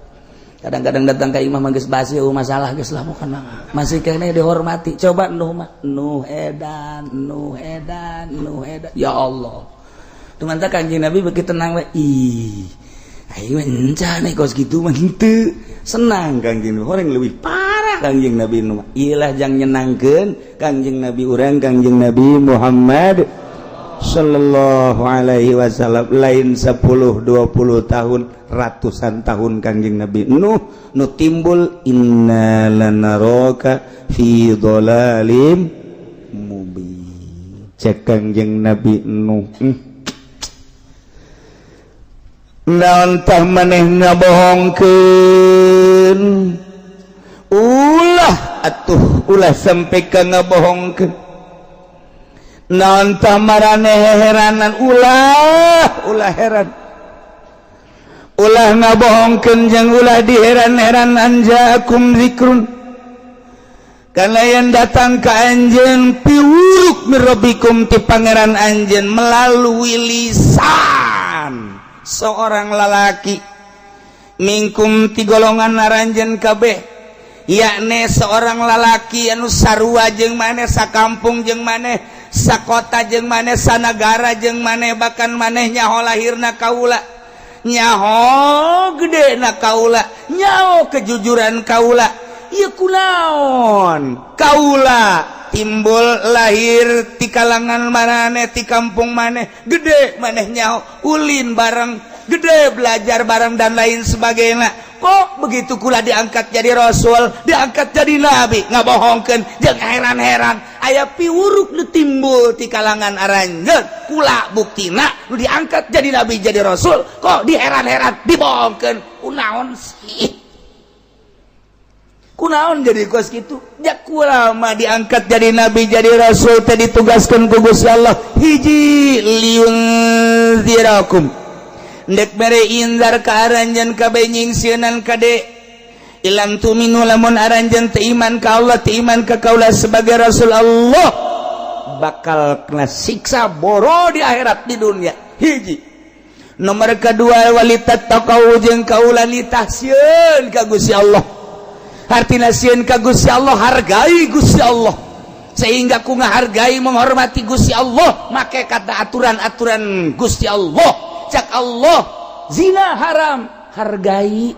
B: kadang-kadang datang ke imam geus basi masalah geus lah pokona masih kene dihormati coba nuh edan ya Allah tuman teh Kanjeng Nabi beuki tenang we ih ayo encana kos kitu mah henteu senang Kanjeng Nabi horeng leuwih parah Kanjeng Nabi nu iyalah jang nyenangkeun Kanjeng Nabi urang Kanjeng Nabi Muhammad sallallahu alaihi wasallam lain 10 20 tahun ratusan tahun Kanjeng Nabi nu timbul inna lanaraka fi dhalalim mubin cek Kanjeng Nabi Nuh naon tah maneh ngabohongkeun ulah sampai ka ngabohongkeun naon tah maraneh heranan ulah heran ulah ngabohongkeun jeung ulah diheran-heranan jaakum zikrun kana yang datang ka anjeun piwuruk mirabbikum ti pangeran anjeun melalui lisan seorang lalaki mingkum ti golongan naranjeun kabeh yakni seorang lalaki anu sarua jeung maneh sakampung jeung maneh sakota jeung maneh sanagara jeung maneh bahkan maneh nyaho lahirna kaula nyaho gedena kaula nyaho kejujuran kaula ieu kunaon kaula timbul lahir ti kalangan maneh ti kampung maneh gede maneh nyaho ulin bareng gede belajar bareng dan lain sebagainya kok begitu kula diangkat jadi rasul diangkat jadi nabi ngabohongkeun jeung heran-heran aya piwuruk nu timbul ti kalangan aranjeun kula buktina nu diangkat jadi nabi jadi rasul kok diheran-heran dibohongkeun kunaon sih kunaon jadi kos kitu jak kula mah diangkat jadi nabi jadi rasul teh ditugaskeun ku Gusti Allah hiji liunzirakum ndek mere indar ka aranjeun kabeh nyingsieunan kade ilam tuminu lamun aranjeun teu iman ka Allah teu iman ka kaula sebagai rasul Allah bakal kena siksa boro di akhirat di dunia hiji nomor kedua walitat taqau jeung kaula litahsieun ka Gusti Allah artina sieun ka Gusti Allah hargai Gusti Allah sehingga ku ngahargai menghormati Gusti Allah make kata aturan-aturan Gusti Allah cek Allah zina haram hargai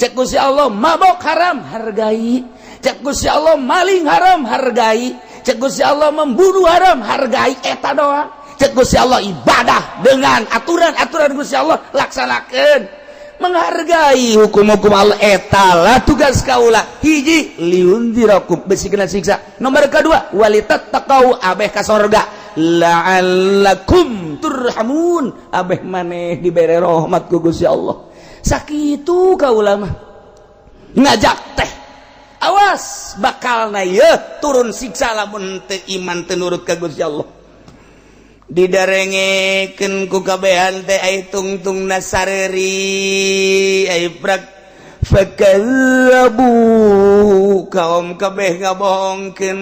B: cek Gusti Allah mabok haram hargai cek Gusti Allah maling haram hargai cek Gusti Allah membunuh haram hargai eta doang cek Gusti Allah ibadah dengan aturan-aturan Gusti Allah laksanakeun menghargai hukum-hukum Allah eta lah tugas kaula hiji liunzirakum besi kena siksa nomor kedua walitat taqau abeh ka sorga la'allakum turhamun abeh maneh dibere rahmat ku Gusti Allah sakitu kaula mah ngajak teh awas bakalna ieu turun siksa lamun teu iman teu nurut ka Gusti Allah didarengeken ku kabehan teh ai tungtung nasareri ai prak fakalabu kaum kabeh ngabohongkeun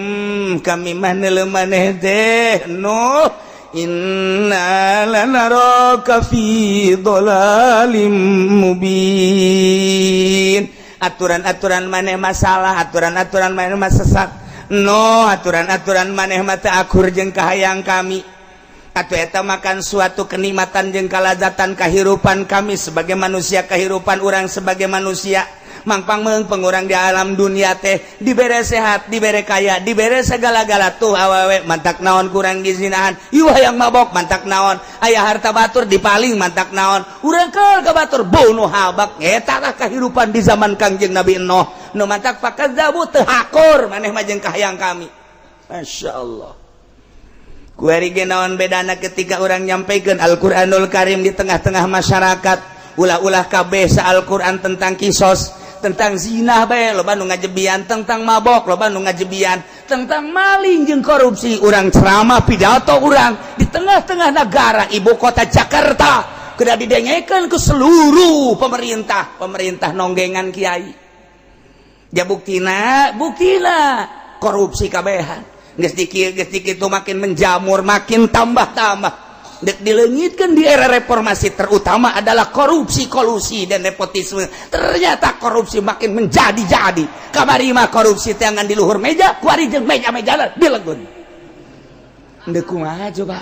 B: kami mah neuleuh maneh teh no inna lanaraka fi dhalalim mubin aturan-aturan maneh masalah aturan-aturan maneh mah sesat no aturan-aturan maneh mah teu akur jeung kahayang kami atuh eta makan suatu kenikmatan jeung kalazatan kahirupan kami sebagai manusia kahirupan urang sebagai manusia mangpang meung pengurang di alam dunia teh dibere sehat dibere kaya dibere segala-gala tuh awewe mantak naon kurang gizinahan ieu hayang mabok mantak naon aya harta batur dipaling mantak naon urang keul ka batur bunuh habak eta tah kahirupan di zaman Kangjeng Nabi Nuh nu mantak fakadzabu teu hakur maneh mah jeung kahayang kami masyaallah. Kuari ge naon bedana ketika orang nyampaikeun Al-Qur'anul Karim di tengah-tengah masyarakat ulah-ulah kabeh sa Al-Qur'an tentang kisos tentang zina bae loba nu ngajebian tentang mabok loba nu ngajebian tentang maling jeung korupsi urang ceramah pidato urang di tengah-tengah negara ibu kota Jakarta kudu didengekeun ku seluruh pemerintah nonggengan kiai ya buktina korupsi kabehan geus dikitu makin menjamur makin tambah dek dileungitkeun di era reformasi terutama adalah korupsi kolusi dan nepotisme ternyata korupsi makin menjadi kamari mah korupsi teh ngan di luhur meja kuari jeung meja-mejana dilegun deuk kumaha coba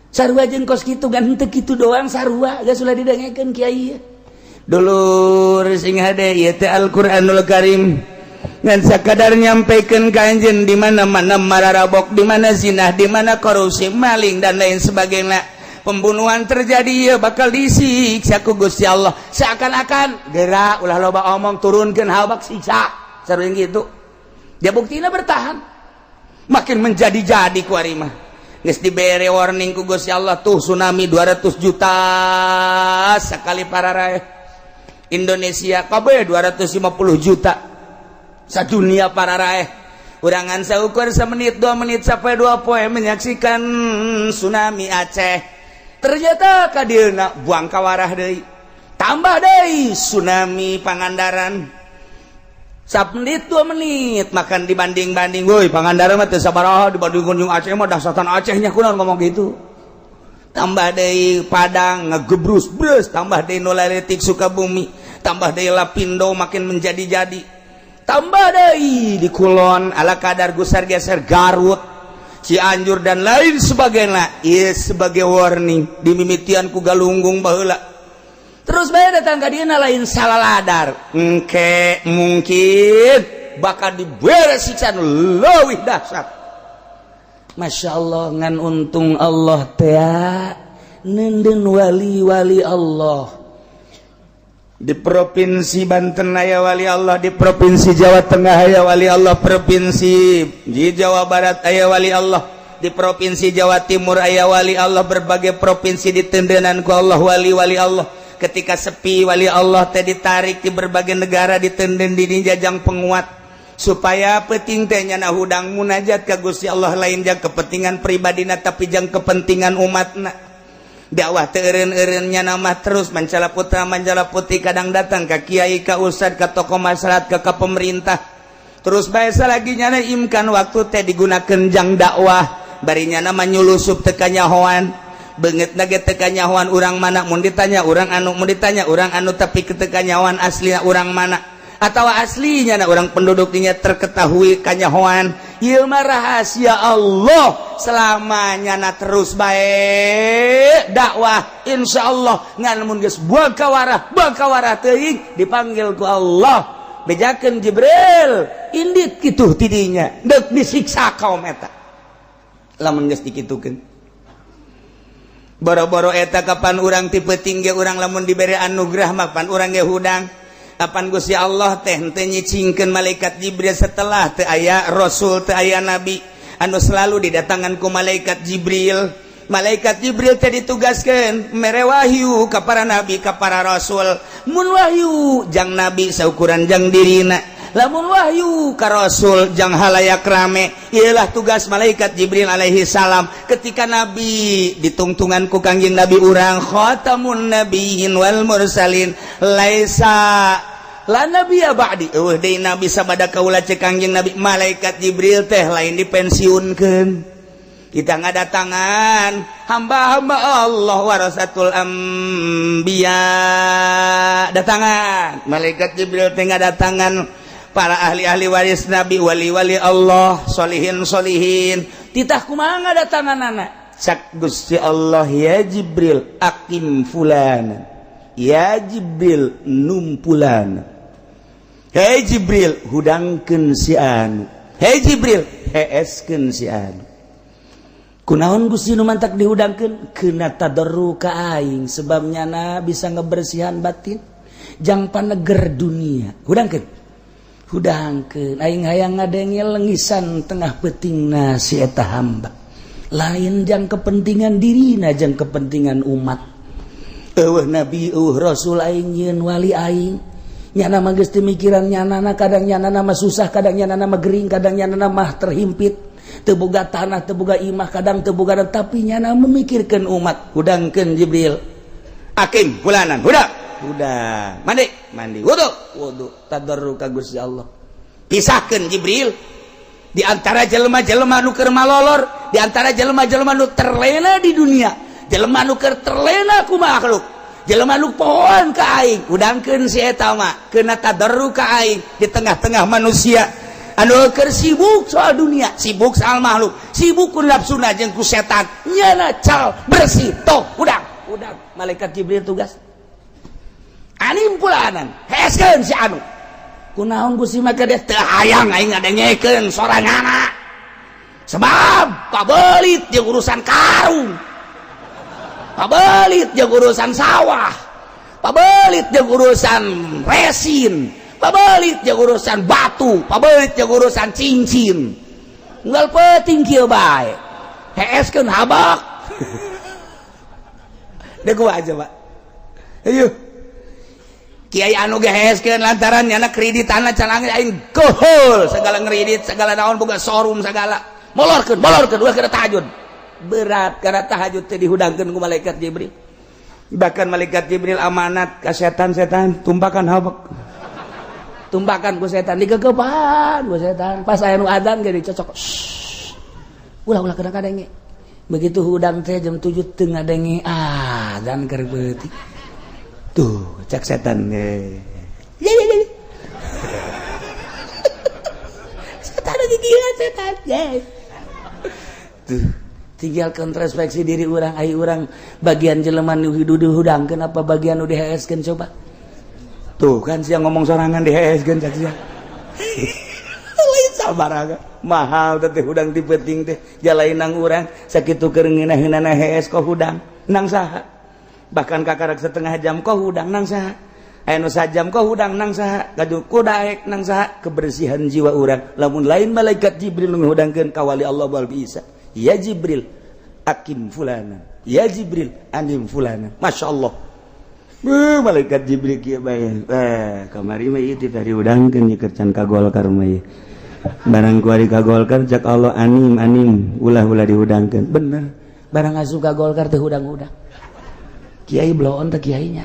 B: sarua jeung kos kitu gan henteu kitu doang sarua geus ulah didengekeun kiai dulur sing hade ieu teh Al-Qur'anul Karim ngan sakadar nyampaikan kanjen di mana-mana mararabok, di mana zina, di mana korupsi, maling dan lain sebagainya. Pembunuhan terjadi ya bakal disiksa ku Gusti Allah. Seakan-akan geura ulah loba omong turunkeun habak siksa. Sareng gitu. Dia buktina bertahan. Makin menjadi-jadi ku ari mah. Geus dibere warning ku Gusti Allah tuh tsunami 200 juta sakali pararae. Indonesia kabeh 250 juta. Sadunia para raeh urangan saukur semenit 2 menit sampai 2 poe menyaksikan tsunami Aceh ternyata kadieuna buang kawarah deui tambah deui tsunami Pangandaran 1 menit 2 menit makan dibanding-banding woi Pangandaran mah teu sabaraha dibanding kunjung Aceh mah dahsatan Acehnya kunaon ngomong gitu tambah deui Padang ngegebrus-brus tambah deui nu laletik Sukabumi tambah deui Lapindo makin menjadi-jadi tambah deui di Kulon ala kadar gusar geser Garut Cianjur dan lain sebagainya ieu sebagai warning dimimitian ku galunggung baheula terus bae datang ka dieuna lain salaladar engke mungkin bakal dibere siksa leuwih dahsyat masyaallah ngan untung Allah teh neuneun wali-wali Allah di provinsi Banten aya wali Allah di provinsi Jawa Tengah aya wali Allah provinsi di Jawa Barat aya wali Allah di provinsi Jawa Timur aya wali Allah berbagai provinsi ditendenan ku Allah wali-wali Allah ketika sepi wali Allah teh ditarik di berbagai negara ditenden di jajang penguat supaya penting teh nyana hudang munajat ka Gusti Allah lain jang kepentingan pribadina tapi jang kepentingan umatna dakwah teu eureun-eureunnya nama terus mancala putra mancala putih kadang datang ka kiai ka ustad ka tokoh masyarakat ka pemerintah terus bae salagi nyana imkan waktu teh digunakeun jang dakwah bari nyana mah nyulusup teu kanyahoan beungeutna ge teu kanyahoan urang mana mun ditanya urang anu tapi teu kanyahoan aslina urang mana atawa aslinya urang penduduk dinya terketahui kanyahoan ieu mah rahasia Allah selamanya na terus bae dakwah insyaallah ngan mun geus buang kawarah teuing dipanggil ku Allah bejakeun Jibril indit kitu tidinya deuk disiksa kaum eta lamun geus dikitukeun boro-boro eta kapan urang tipe tinggi urang lamun dibere anugerah mah pan urang ge hudang kapan Gusti Allah teh henteu nyicingkeun malaikat Jibril setelah teu aya rasul teu aya nabi anu selalu didatangan ku malaikat Jibril teh ditugaskeun mere wahyu ka para nabi ka para rasul mun wahyu jang nabi saukuran jang dirina lamun wahyu ka rasul jang halayak rame ialah tugas malaikat Jibril alaihi salam ketika nabi ditungtungan ku kangjeng nabi urang khatamun nabiyyin wal mursalin laisa la nabiyya ba'di deui nabi sabada kaula cek kangjeng nabi malaikat Jibril teh lain dipensiunkeun kita ngadatangan hamba-hamba Allah warasatul anbiya datangan malaikat Jibril teh ngadatangan para ahli-ahli waris nabi wali-wali Allah solihin titah kumaha ngadatangan anak cak Gusti Allah ya Jibril akim fulan ya Jibril numpulan hei Jibril hudangkeun si anu hei Jibril heeskeun si anu kunaon Gusti nu mantak dihudangkeun keuna tadarru ka aing sebabnya na bisa ngebersihan batin jang paneger dunia hudangkeun aing hayang ngadengel lengisan tengah peutingna si eta hamba lain jang kepentingan dirina jang kepentingan umat eueuh nabi eueuh rasul aing yeun wali aing nyana mah geus teu mikiran nyanana kadang nyanana mah susah kadang nyanana mah gering kadang nyanana mah terhimpit teu boga tanah teu boga imah kadang teu boga tapi nyana memikirkeun umat hudangkeun Jibril akim fulanan hudang mandi wudu tadarruk ka Gusti Allah pisahkeun Jibril di antara jelema-jelema nu keur malolor di antara jelema-jelema nu terlena di dunia jelema nu keur terlena ku makhluk jelema nu pohon ka aing hudangkeun si eta mah keuna tadarruk ka aing di tengah-tengah manusia anu keur sibuk soal dunia sibuk soal makhluk sibuk ku nafsuna jeung ku setan nyana cal bersih toh hudang malaikat Jibril tugas anim pulanan heeskeun si anu kunaon Gusti mah geus teu hayang aing ngadengekeun soranganna sebab pabelit jeung urusan karung pabelit jeung urusan sawah pabelit jeung urusan resin pabelit jeung urusan batu pabelit jeung urusan cincin unggal penting kieu bae heeskeun habak deuk aja Pak ayo kiai anu ge heeskeun lantaran nyana kreditanna can aing gohol segala ngredit segala naon boga showroom segala molorkeun ulah keur tahajud berat karena tahajud teh dihudangkeun ku malaikat Jibril bahkan malaikat Jibril amanat ka setan-setan tumpakan habak tumbakan ku setan digegepan ku setan pas aya nu adzan ge dicocok ulah kadang-kadang begitu hudang teh jam 7 teu ngadenge adzan keur beuti tuh cak setan setan lagi gila setan tuh tinggal introspeksi diri urang ai urang bagian jelema nu dihudangkeun apa bagian nu diheeskeun coba tuh kan siang ngomong sorangan diheeskeun cak sia lain sabaraga mahal teh hudang ti penting teh jalainang urang sakitu keur ngeunaheunana hees ko hudang nang saha bahkan kakarek setengah jam ko hudang nang saha anu sajam ko hudang nang saha kadu kudaek nang saha kebersihan jiwa urang lamun lain malaikat Jibril ngudangkeun ka wali Allah wal bisa ya Jibril akim fulana ya Jibril anim fulana masyaallah malaikat Jibril kieu bae kamari mah ieu teh diudangkeun nyeukeun can ka Golkar mah ieu barang ku ari ka Golkar cak Allah anim ulah dihudangkeun bener barang asup ka Golkar teh hudang-hudang kiai bloon teh kiainya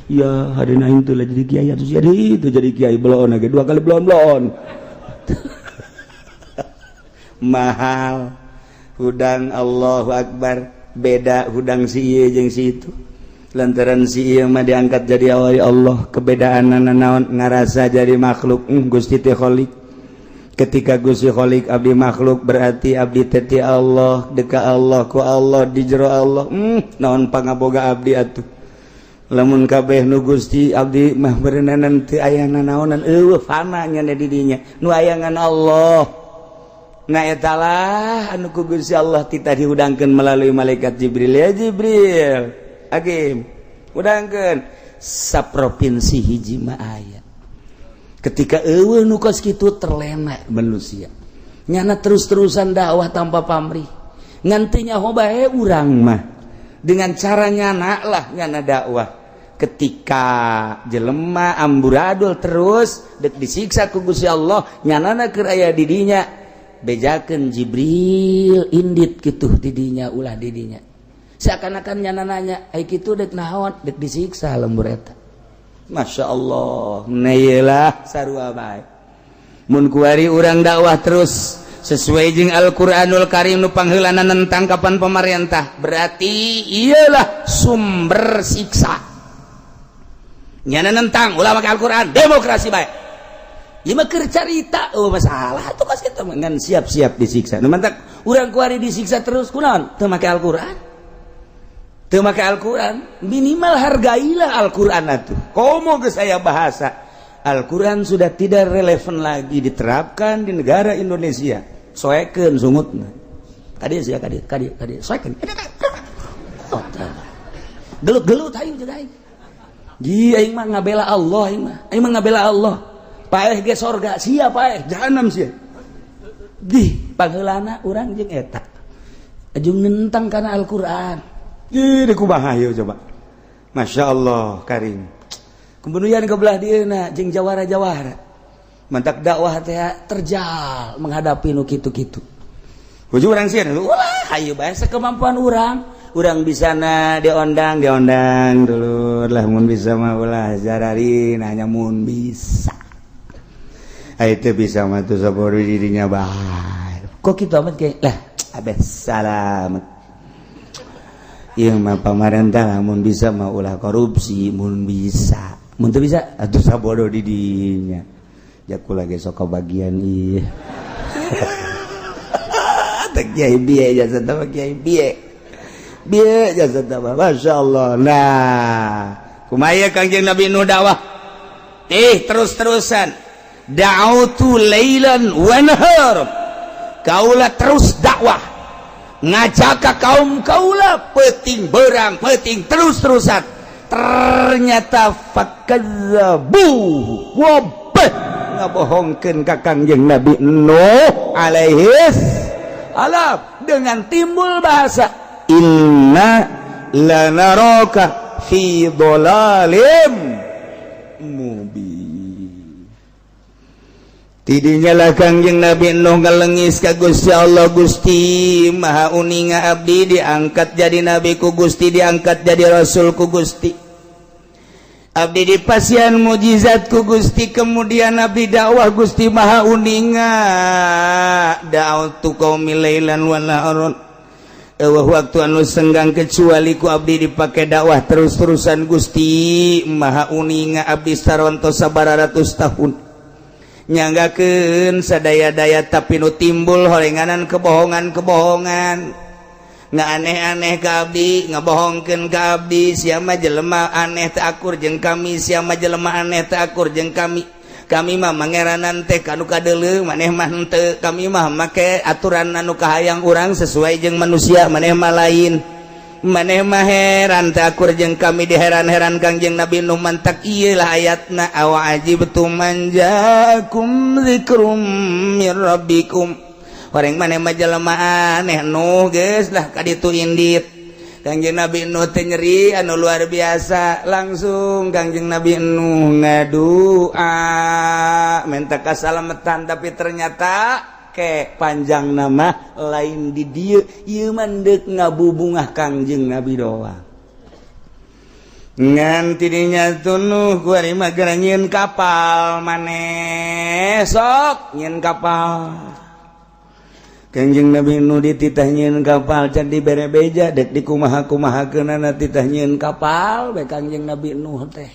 B: ya hadeuna aing teh jadi kiai atuh itu jadi kiai bloon ge dua kali bloon mahal hudang Allahu Akbar beda hudang si ieu jeung si itu lantaran si ieu mah diangkat jadi wali Allah kebedaanna naon ngarasa jadi makhluk Gusti teh Khaliq ketika Gusti Khaliq abdi makhluk berarti abdi teh ti Allah deka Allah ku Allah di jero Allah naon pangaboga abdi atuh lamun kabeh nu Gusti abdi mah berenang teu aya nanaonan eueuh fana nya di dinya nu ayangan Allah na etalah anu ku Gusti Allah titah dihudangkeun melalui malaikat Jibril ya Jibril agim udangkeun saprovinsi hiji mah aya ketika eueuh nu kos kitu terlena manusia nyana terus-terusan dakwah tanpa pamrih ngan teu nyaho bae urang mah dengan cara nyana lah nyana dakwah ketika jelema amburadul terus dek disiksa ku Gusti Allah nyanana keur aya di dinya bejakeun Jibril indit kitu di dinya ulah di dinya seakan-akan nyanananya ai kitu dek naon dek disiksa lembur eta Masya Allah nailah sarua bae mun kuari urang dakwah terus sesuai jeung Al-Qur'anul Karim nu pangheulana nentang kapan pemerintah berarti iyalah sumber siksa nyana nentang ulah make Al-Qur'an demokrasi bae ieu mah keur carita masalah atuh kas kitu ngan siap-siap disiksa nu mantak urang kuari disiksa terus kunaon teu make Al-Qur'an teu make Al-Qur'an minimal hargailah Al-Qur'an atuh komo geus aya bahasa Al-Qur'an sudah tidak relevan lagi diterapkan di negara Indonesia soekeun sungutna kadieu sia kadieu soekeun gelut-gelut hayu jeung aing Ji, aing mah ngabela Allah, aing mah ngabela Allah. Paeh ge sorga, sia paeh jahanam sia. Di pangheulana urang jeung eta. Ajung nentang kana Al-Qur'an. Ih, kumaha ieu coba. Masya Allah, Karim. Kemudian ke belah dieuna jeung jawara-jawara. Mantak dakwah teh terjal menghadapi nu kitu-kitu. Hujung urang sieun, ulah hayu bae sakemampuan urang. Urang bisa diondang dulu lah mun bisa mah ulah jararin hanya mun bisa itu bisa mah tuh sabor dirinya bae kok kitu amat ke lah abeh salamet ieu mah pamarentah lamun bisa mah ulah korupsi mun bisa mun teu bisa atuh sabodo di dinya jakula ge sok kabagian ieu tak kiai bieu jasa teh kiai bieu biar jasa tambah, Masya Allah. Nah, kumaya kangjeng Nabi Nuh dakwah. Terus-terusan. Da'autu lailan wa nahar. Kaulah terus dakwah. Ngajak ka kaum kaulah peuting beurang, peuting terus-terusan. Ternyata fakadzabu wabah ngabohongkeun ka kangjeng Nabi Nuh alaihi salam dengan timbul bahasa inna lanaraka fi dhalalim mubin tidinya lah kangjeng Nabi Nuh ngalengis ka Gusti Allah Gusti maha uninga abdi diangkat jadi nabi ku Gusti diangkat jadi rasul ku Gusti abdi dipasian mujizat ku Gusti kemudian abdi dakwah Gusti maha uninga da'autu qaumi lailan wa naharon waktu anu senggang kecuali ku abdi dipake dakwah terus-terusan Gusti maha uninga abdi sarontos sabaratus tahun nyanggakeun sadaya-daya tapi nu timbul horenganan kebohongan-kebohongan nggak aneh-aneh ka abdi ngabohongkeun ka abdi sia mah jelema aneh teu akur jeung kami sia mah jelema aneh teu akur jeung kami mah mangeranan teh kanu kadeuleu maneh mah henteu kami mah make aturan anu kahayang urang sesuai jeung manusia maneh mah lain maneh mah heran teh akur jeung kami diheran-heran kangjeng Nabi Nuh mantak ieu lah ayatna awa ajibtum manjakum dzikrum mir rabbikum horeng maneh mah jelema aneh Nuh geus lah ka ditu indit kangjeng Nabi Nuh teh nyeri anu luar biasa langsung kangjeng Nabi Nuh ngadua minta kasalametan tapi ternyata ke panjang nama lain di dieu ieu mandek ngabubungah kangjeng Nabi doang ngan tidinya tunuh kuari mah geura nyieun kapal maneh sok nyieun kapal kangjeng Nabi Nuh dititah nyieun kapal can dibere beja dek dikumaha-kumahakeunana titah nyieun kapal bae kangjeng Nabi Nuh teh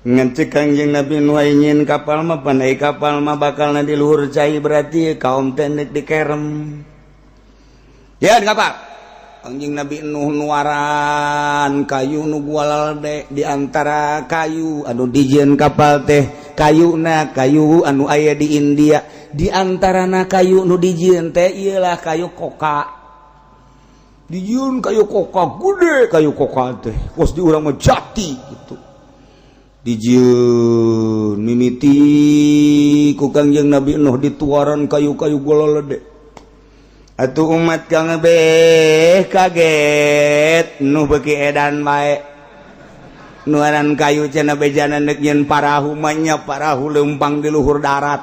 B: ngan cek kangjeng Nabi Nuh aya nyieun kapal mah pan aya kapal mah bakalna di luhur cai berarti kaum teh dikerem ya kapal kangjeng Nabi Nuh nuaran kayu nu gualal de di antara kayu anu dijieun kapal teh kayuna kayu anu aya di India di antarana kayu nu dijieun teh iyalah kayu koka dijieun kayu koka gede kayu koka teh pos di urang mah jati gitu dijieun mimiti ku kangjeng Nabi Nuh dituaran kayu-kayu gololede atuh umat kang beh kaget Nuh beuki edan bae nuaran kayu cenah bejana neuk nyeun parahu manya parahu leumpang di luhur darat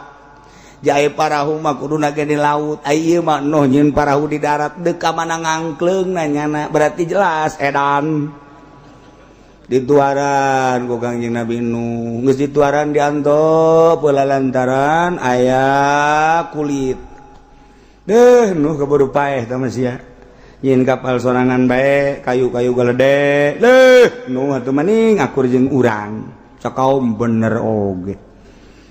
B: jae parahu mah kuduna ge di laut ieu mah noh nyeun parahu di darat deuk ka mana ngangkleung nanyana berarti jelas edan dituaran ku Kangjeng Nabi Nuh geus dituaran diantop heula lantaran aya kulit Nuh keburu paeh tah sia yin kapal sorangan bae kayu-kayu galedek Nuh atuh maning akur jeung urang sakaum bener oge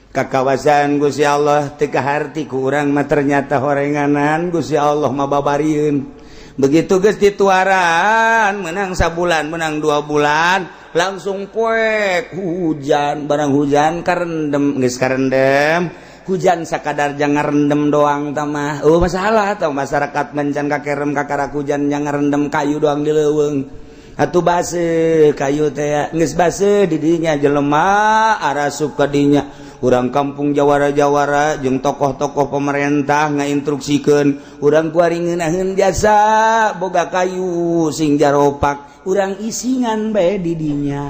B: kakawasan Gusti Allah teu kaharti ku urang mah ternyata horenganan Gusti Allah mah babarieun begitu geus dituaran menang sabulan menang 2 bulan langsung poek hujan barang hujan karendem geus karendem hujan sakadar jangan rendem doang tamah masalah atau masyarakat mencan kakerem kakarak hujan jangan rendem kayu doang di leuweung atuh baseuh kayu teh geus baseuh di dinya jelema arasup ka dinya urang kampung jawara-jawara jeung tokoh-tokoh pemerintah ngainstruksikeun urang kuari ngeunaheun jasa boga kayu sing jaropak urang isingan bae di dinya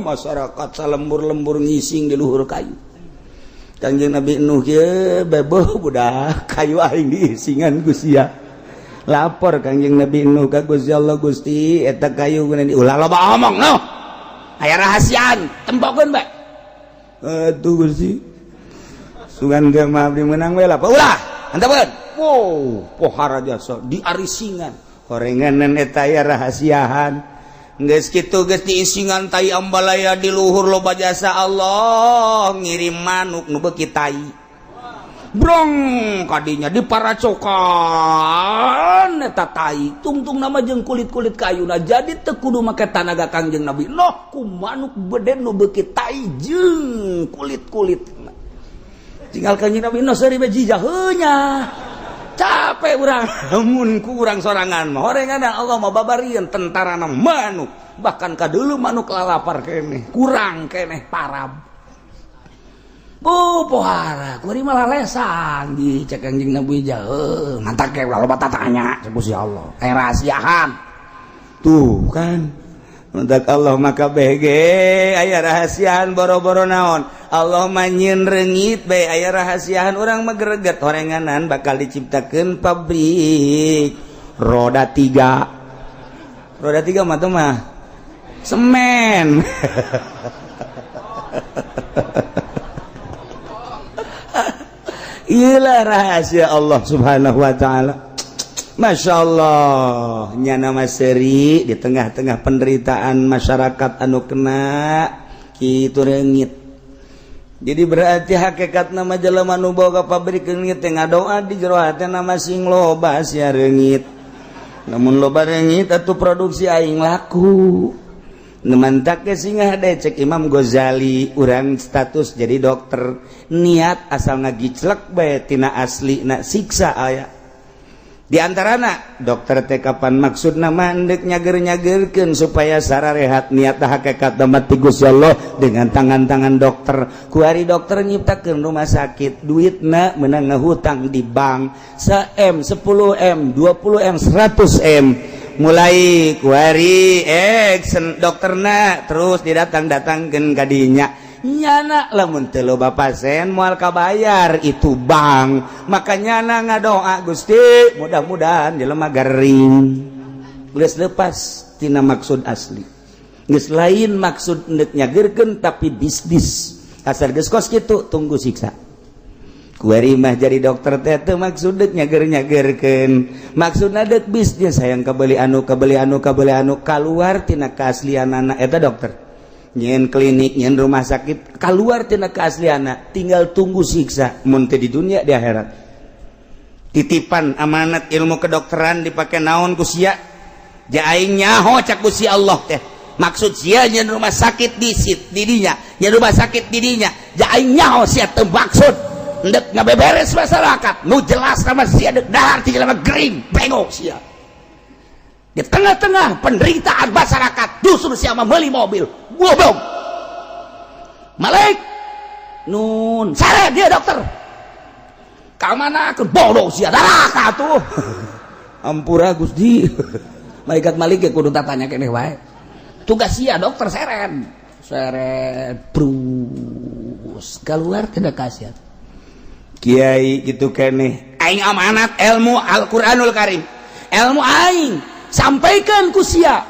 B: masyarakat salembur-lembur ngising di luhur kayu Kangjeng Nabi Nuh kieu beboh budak kayu aing diisingan ku sia. Lapor Kangjeng Nabi Nuh ka Gusti Allah Gusti eta kayu geuna ulah loba omong noh. Aya rahasiaan, tempokeun bae. Atuh Gusti. Sugan ge mah abdi meunang we lah. Ulah, hantapeun. Pohara jasa diarisingan. Horenganan eta aya rahasiaan. Geus kitu geus diisingan tai ambalaya di luhur loba jasa Allah ngirim manuk nu beuki tai brong kadinya diparacokan eta tai tungtung nama jeung kulit-kulit kayuna jadi teu kudu make tanaga Kangjeng Nabi noh ku manuk beden nu beuki tai jeung kulit-kulit tinggal Kangjeng Nabi noh seuri bejijah heunya capek urang mun ku urang sorangan mah horenganan Allah mah babarieun tentarana manuk bahkan kadeuleu manuk lalapar keneh kurang keneh parab pohara kuring mah lalesan di cek Kangjeng Nabi heuh mantap ke loba tatanya cek Gusti Allah aya rahasiaan tuh kan mantap Allah maka bege aya rahasiaan boro-boro naon Allah manyeun reungit bae aya rahasiaan urang mah greget horenganan bakal diciptakeun pabrik roda 3 mah tuh mah semen iyalah rahasia Allah subhanahu wa ta'ala Masya Allah nyana maseri di tengah-tengah penderitaan masyarakat anu kena kitu reungit jadi berarti hakikat nama jelema nu boga pabrik reungit teh ngadoa di jero hatena masing loba sia reungit namun loba reungit atuh produksi aing laku nemantak ke singah deh cek Imam Ghazali urang status jadi dokter niat asal ngagiclek bae tina asli na siksa aya di antarana dokter teh kapan maksudna mandek nyager-nyagerkeun supaya sararehat niat hakikat damat ti Gusti Allah dengan tangan-tangan dokter kuari dokter nyiptakeun rumah sakit duitna meunang ngahutang di bank 1M 10M 20M 100M mulai kuari dokterna terus didatang-datangkeun ka dinya nyana lamun teu loba pasien moal kabayar itu bank makanya nyana ngadoa Gusti mudah-mudahan jelema garing geus leupas tina maksud asli geus lain maksud neuk nyageurkeun tapi bisnis asal geus kos kitu tunggu siksa kuari mah jadi dokter teh teu maksud deuk nyager-nyagerkeun maksudna deuk bisnis hayang kabeli anu kaluar tina keaslianana eta dokter nyen klinik nyen rumah sakit keluar tina keaslianna tinggal tunggu siksa mun teu di dunia di akhirat titipan amanat ilmu kedokteran dipake naon ku sia ja aing nyaho cak ku si Allah teh maksud sia nyen rumah sakit di dinya nyen rumah sakit di dinya ja aing nyaho sia teu maksud ndek ngabeberes masyarakat nu jelas sama sia deuk dahar ti jelema gering bengok sia di tengah-tengah penderitaan masyarakat justru sia meuli mobil goblok Malik nun sare dia dokter ka mana ke bodoh sia darah atuh ampura Gusti malaikat Malik ge kudu tatanya keneh wae tugas sia dokter seret brus keluar tidak kasihan
C: Kiai gitu keneh
B: aing amanat ilmu Al-Qur'anul Karim ilmu aing sampaikan ku sia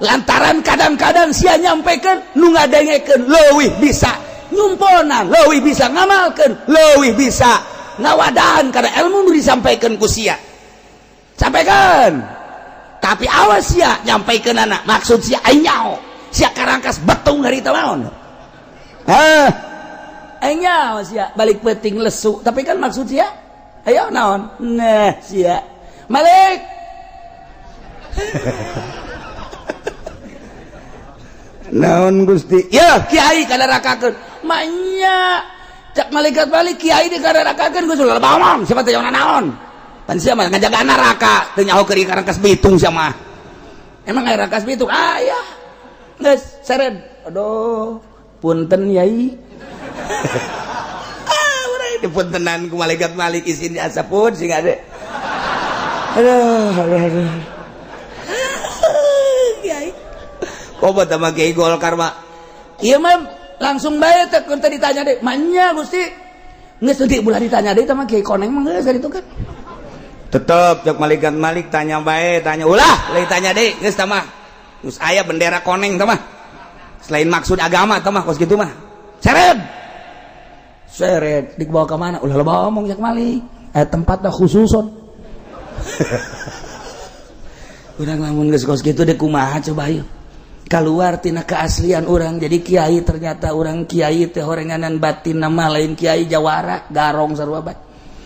B: lantaran kadang-kadang sia nyampaikan nu ngadengekeun leuwih bisa nyumponan leuwih bisa ngamalkeun leuwih bisa ngawadahan karena ilmu nu disampaikan ku sia sampaikan tapi awas sia nyampaikan anak maksud sia aing nyao sia karangkas betung dari tahun aing nyao sia balik penting lesu tapi kan maksud sia ayo naon nah sia Malik
C: naon Gusti
B: ya kiai kadarakakeun manya cak malaikat balik kiai di kadarakakeun geus ulah ngomong siapa teh naon pan sia mah ngajaga neraka teu nyaho keur karangkas bitung sia mah emang aya rangkas bitung aya geus seret aduh punten yai urang dipuntenan ku malaikat Malik izin diasapun sing ade aduh kiai kobat sama Kiai Golkar mah iya mah langsung bae teh ditanya deh manya Gusti geus teu ulah ditanya deh sama Kiai Koneng mah geus itu kan
C: tetep cek malaikat Malik tanya bae tanya ulah leuwih tanya deh geus tah mah geus aya bendera Koneng tah mah selain maksud agama tah mah kos kitu mah seret
B: dibawa ke mana ulah loba omong cek Malik tempatna khususon urang lamun geus kos kitu deh kumaha coba ayo keluar tina keaslian orang jadi kiai ternyata orang kiai teh horenganan batin nama lain kiai jawara garong sarua bae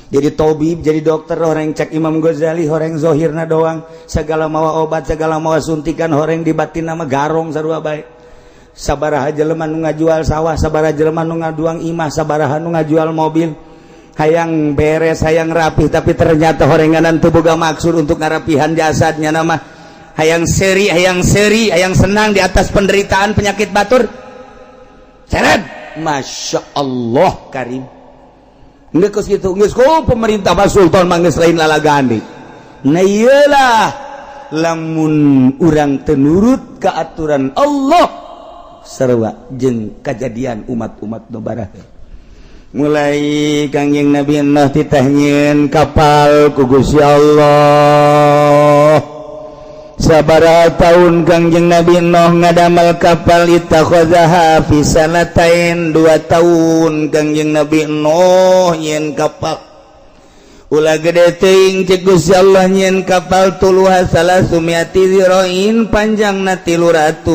C: jadi tabib jadi dokter horeng cek Imam Ghazali horeng zohirna doang segala mawa obat segala mawa suntikan horeng di batin nama garong sarua bae sabaraha jelema nu ngajual sawah sabaraha jelema nu ngaduang imah sabaraha nu ngajual mobil hayang beres hayang rapih tapi ternyata horenganan teu boga maksud untuk ngarapihan jasadnya nama hayang seri hayang senang di atas penderitaan penyakit batur seret Masya Allah Karim geus kitu geus ku pemerintah Pak Sultan mah geus lain lalagani nah iyalah lamun urang teu nurut ka aturan Allah sarua jeung kajadian umat-umat nu baraha mulai Kangjeng Nabi Nuh ditahnyieun kapal ku Gusti Allah sabaraha taun Kangjeng Nabi Nuh ngadamel kapal ittakhadhaha fi sanatain 2 tahun Kangjeng Nabi Nuh nyen kapal ulah gede teuing cek Gusti Allah nyen kapal tuluha salasumiati zirain panjangna 300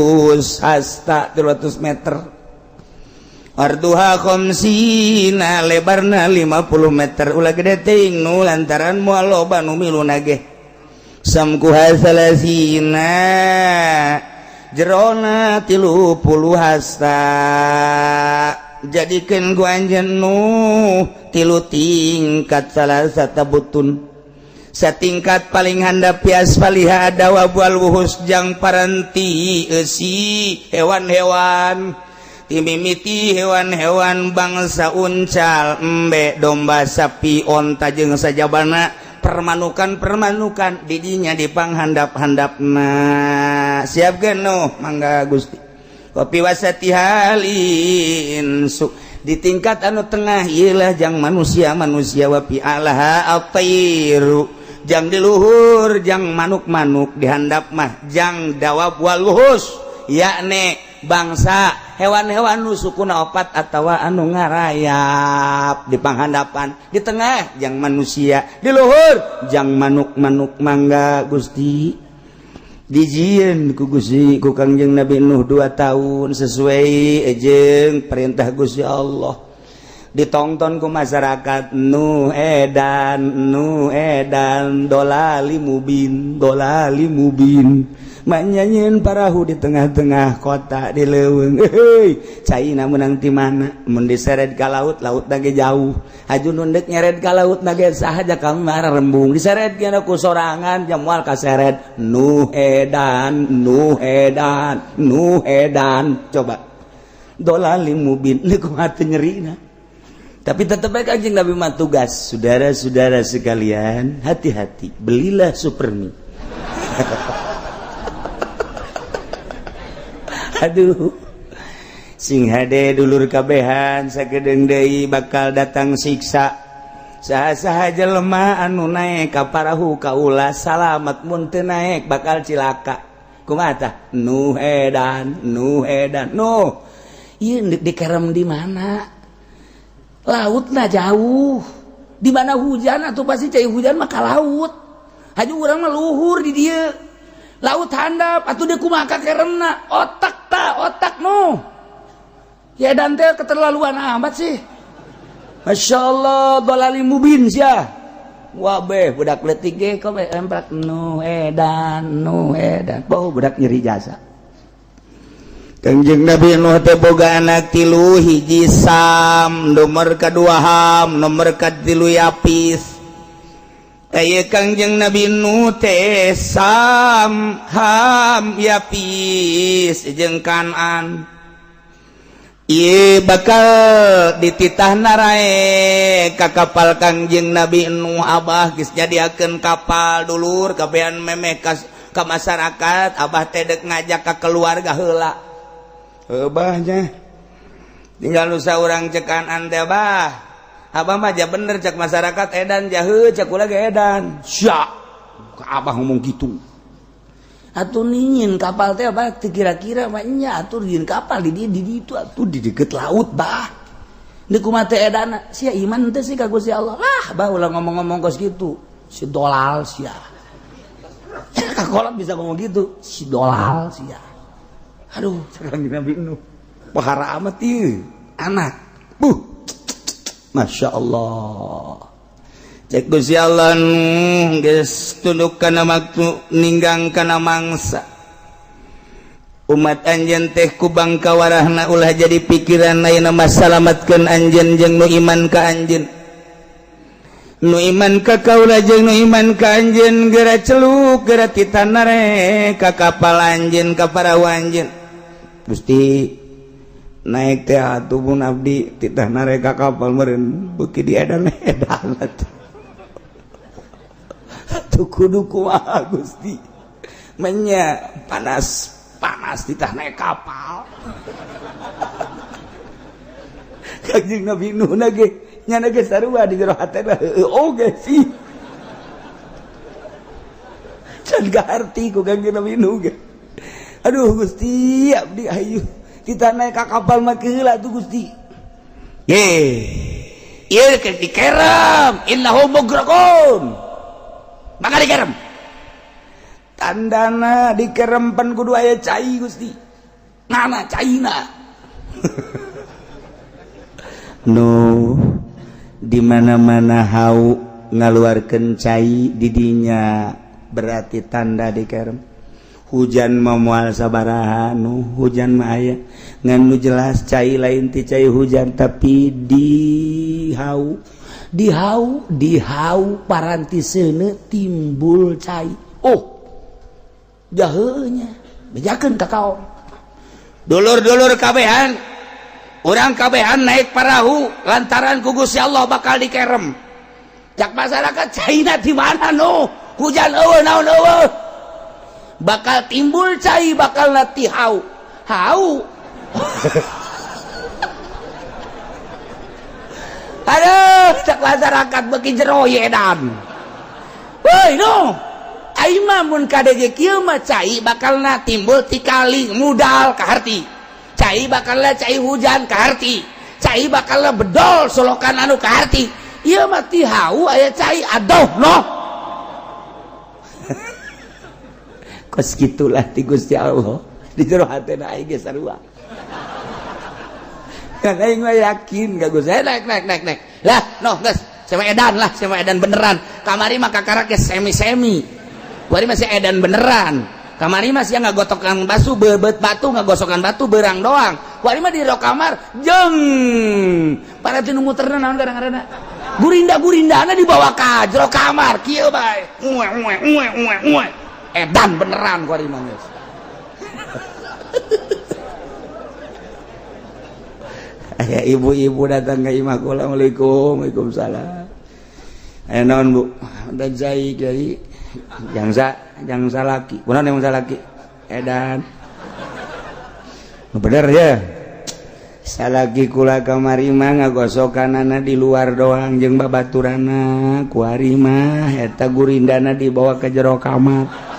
C: hasta 300 meter arduha khamsina lebarna 50 meter ulah gede teuing nu lantaran moal loba nu miluna ge samkuha salasina jerona 30 hasta jadikeun ku anjeun nu 3 tingkat salah satabutun satingkat paling handap pias paliha dawa bual wuhus jang paranti eusi hewan-hewan timimiti hewan-hewan bangsa uncal embe domba sapi onta jeung sajabana permanukan didinya di panghandap-handapna siapkeun noh mangga Gusti kopi wasati halin di tingkat anu tengah ialah jang manusia wapi alaha atairu jang di luhur jang manuk-manuk di handap mah jang dawab wal wuhus yakni bangsa hewan-hewan nu sukuna opat atawa anu ngarayap di panghandapan di tengah jang manusia di luhur jang manuk-manuk mangga Gusti dijieun ku Gusti ku Kangjeng Nabi Nuh 2 tahun sesuai jeung perintah Gusti Allah ditonton ku masyarakat Nuh edan dolali mubin manyanyiin parahu di tengah-tengah kota di leuweung caina menang ti mana mun diseret ka laut nage jauh haju nundek nyeret ka laut nage sahaja kamar rembung diseret kana ku sorangan jam moal kaseret Nuh edan coba dolali mubin niku hati nyerina tapi tetep baik Kanjeng Nabi mah tugas saudara-saudara sekalian hati-hati belilah Supermi aduh sing hade dulur kabehan sakedeung deui bakal datang siksa saha-saha jelema anu naek ka parahu ka ulas salamat mun teu naek bakal cilaka kumaha tah nu edan ieu dikerem di mana lautna jauh di mana hujan atuh pasti cai hujan mah ka laut haju urang mah luhur di dieu laut handap atuh deuk kumaha ka keremna otak nu ya dan teh keterlaluan amat sih Masya Allah dolali mubin sia wabeh budak leutik ge kok emprak nu edan poho budak nyeri jasa Kangjeng Nabi Nuh teh boga anak tilu hiji Sam nomor kadua Ham nomor katilu Yapis aya Kangjeng Nabi Nuh teh Sam Ham Yapis jeung Kanan ieu bakal dititah narae ka kapal Kangjeng Nabi Nuh Abah geus jadiakeun kapal dulur kabehan memeh ka masyarakat Abah teh deuk ngajak ka keluarga heula Abahnya tinggal nu saurang cek Kanan teh Abah mah ja bener cek masyarakat edan jaheu cek ulah ge edan sia ka Abah ngomong kitu atuh ningin kapal teh Abah kira-kira mah nya atuh dieun kapal di ditu atuh di deket laut bah deuk kumaha teh edana sia iman teh sih ka Gusti Allah Bah ulah ngomong-ngomong kos kitu si dolal sia ka kolot bisa ngomong gitu si dolal sia aduh sekarang Nabi Nuh pahara amat ieu anak Masya Allah cek Gusti Allah nu geus tunduk kana maktu ninggang kana mangsa umat anjeun teh ku bangkawarahna ulah jadi pikiran ayeuna mah salamatkeun anjeun jeung nu iman ka anjeun nu iman ka kaula jeung nu iman ka anjeun geura celuk geura titanare ka kapal anjeun ka parahu anjeun Gusti naik teh atuh mun abdi titah nareka kapal meureun beuki diedan-edan atuh kudu kumaha Gusti menya panas titah naik kapal Kangjeng Nabi Nuh na ge nyana ge sarua di jero hatena oge sih can garti ku Kangjeng Nabi Nuh ge aduh Gusti abdi ayu kita naik ka kapal mah heula tuh Gusti ieu dikerem innahu mugraqun maka dikerem tandana dikerempan kudu aya cai Gusti ngana caina no di mana-mana hau ngaluarkeun cai di dinya berarti tanda dikerem hujan memual sabaraha nu hujan mah aya ngan nu jelas cai lain ti cai hujan tapi dihau parantiseuna timbul cai jaheunya bejakeun ka kaom dulur-dulur kabehan urang kabehan naik parahu lantaran ku Gusti Allah bakal dikerem cak masyarakat caina di mana nu hujan eueuh naon eueuh bakal timbul cai bakal lati hau aduh cak masyarakat beki jero edan woi no aing mah mun kadege kieu mah cai bakal na timbul ti kali mudal ka harti cai bakal cai hujan ka harti cai bakal bedol solokan anu ka harti ieu mah ti hau aya cai adoh noh kos gitulah ti Gusti Allah di jero hatena aing ge sarua kan aing mah yakin ka Gusti naik lah noh geus sama edan beneran kamari mah kakara ge semi kuari masih edan beneran kamari mah sia ngagotokan batu beubet batu ngagosokan batu beurang doang kuari mah di ro kamar jeung para tinu muterna naon kadang-kadang gurinda-gurindana dibawa ka jero kamar kieu bae uwe edan beneran kuari mah geus aya ibu-ibu datang ka imah kula Waalaikumsalam aya naon Bu ada jai kiai yang salaki kunaon yang salaki edan bener ya salagi kula kamari mah ngagosokanana di luar doang jeung babaturana kuari mah eta gurindana dibawa ke jero kamar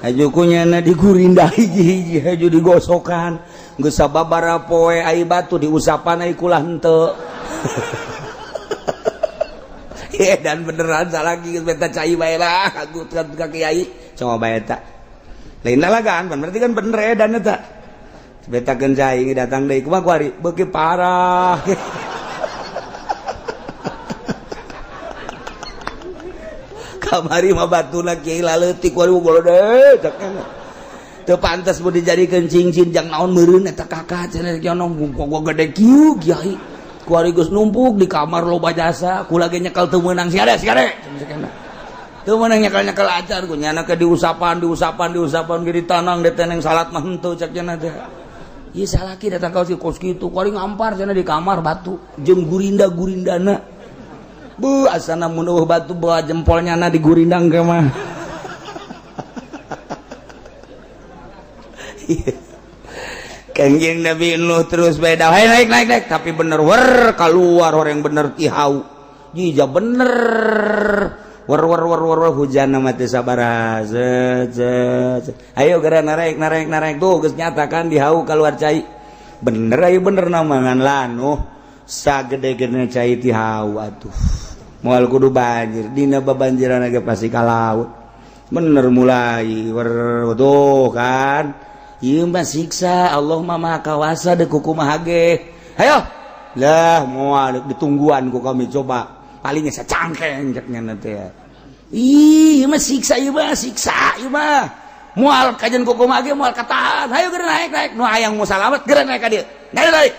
C: ajukunyana digurindah hiji-hiji haju digosokan geus sababaraha poe ai batu diusapan ai kula henteu dan beneran salagi geus beta cai bae lah agutkeun ka kiai coba bae eta lain dalagan berarti kan bener edan eta beta keun cai datang deui kumaha kuari beuki parah kamari mah batuna kiai laleutik kuari golode cakna teu pantes mau dijadikeun cincin jang naon meureun eta kakak cenah kieu gua gede kieu kiai kuari geus numpuk di kamar loba jasa kula ge nyekel teu meunang siade teu meunang nyekel acar ku nyana ke diusapan ge ditanang deteneng salat mah henteu cak cenah teh ieu salaki datang ka kos kitu kuari ngampar cenah di kamar batu jeung gurindana bu asana mun eueuh batu bawa jempolnya na digurindang ke mah Kangjeng Nabi Nuh terus beda naik tapi bener wer keluar orang bener tihau jija bener wer hujan nama teh sabaraha ayo gara naik tuh geus nyatakan dihau keluar cai bener ayo bener namangan lanuh sagede-gede cai tihau atuh moal kudu banjir dina babanjiran ge pasti ka laut bener mulai wer tuh kan ieu mah siksa Allah mah maha kawasa deuk kumaha ge hayo lah moal ditungguan ku kami coba paling sacangkeng ceknya teh ieu mah siksa ieu mah moal kajen kumaha ge moal kataan hayo geura naik nu hayang mau salamet geura naik ka dieu naik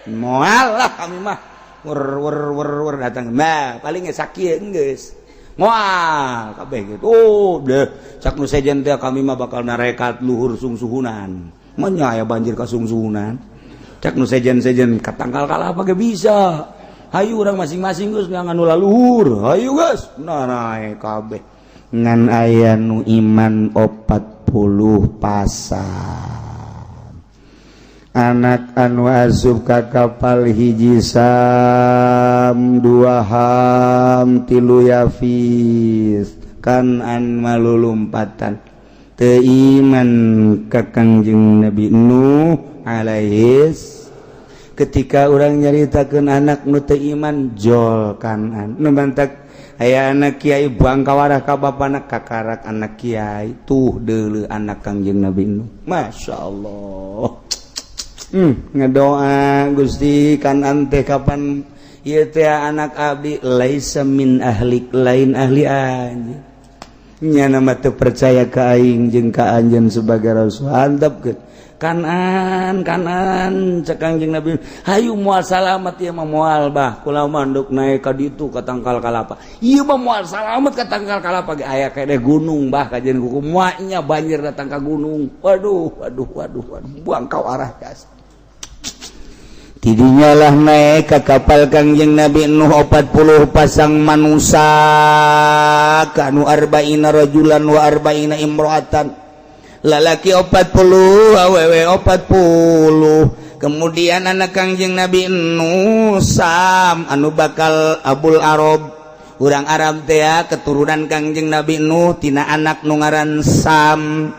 C: moal lah kami mah wer datang mah paling sakieu geus moal kabeh gitu deh cak nu sejen teh kami mah bakal narekat luhur sungsuhunan manya aya banjir ka sungsuhunan cak nu sejen katangkal kalapa ge bisa hayu urang masing-masing geus nganu laluhur hayu geus naik kabeh ngan aya nu iman 40 pasang anak anu asup ka kapal hiji sam 2 ham 3 yafis kanan malulumpatan teu iman ka Kangjeng Nabi Nuh alaihis ketika urang nyaritakeun anak nu teu iman jol kanan nu bantak aya anak kiai buang kawarah ka bapana kakarak anak kiai tuh deuleu anak Kangjeng Nabi Nuh masyaallah ngadoa Gusti kan ante kapan ieu teh anak abdi laisa min ahlik lain ahli anjeun nya nama teu percaya ka aing jeung ka anjeun sebagai rasul handapkeun kanan cek Kangjeng Nabi hayu moal salamet ieu mah moal bah kula manduk naik ka ditu ka tangkal kalapa ieu mah moal salamet ka tangkal kalapa ge aya kade gunung bah kajen kuku moanya banjir datang ka gunung waduh buang kau arah gas tidinya lah naik ke kapal Kangjeng Nabi Nuh 40 pasang manusia kanu 40 rajulan wa 40 imro'atan lalaki 40 awewe 40 kemudian anak Kangjeng Nabi Nuh Sam anu bakal Abul Arab urang Arab teh keturunan Kangjeng Nabi Nuh tina anak nu ngaran Sam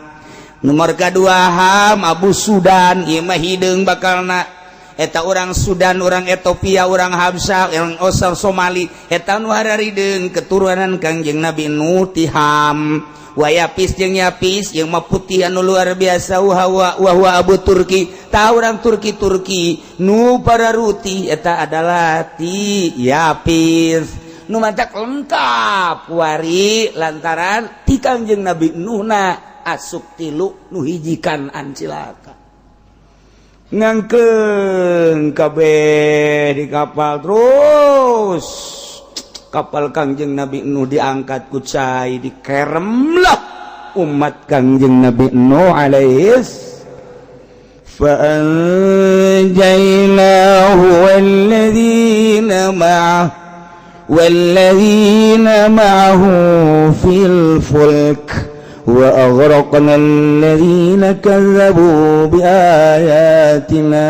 C: nomor kedua Ham Abu Sudan ieu mah hideung bakalna eta orang Sudan, orang Ethiopia, orang Habsah, orang Osar Somali eta nu hararideng keturunan Kangjeng Nabi Nuh ti Ham wa Yapis jeung Yapis yang mah putih anu luar biasa wa Abu Turki ta orang Turki nu pararuti eta adalah ti Yapis nu matak lengkap wari lantaran ti Kangjeng Nabi Nuh na asup tilu nu hiji Kanan cilaka ngangkeun kabeh di kapal terus kapal Kangjeng Nabi Nuh diangkat ku cai dikerem lah umat Kangjeng Nabi Nuh alaihis fa anjaynahu walladzina ma'ahu fil fulk wa aghraqna alladziina kazzabu biayatina.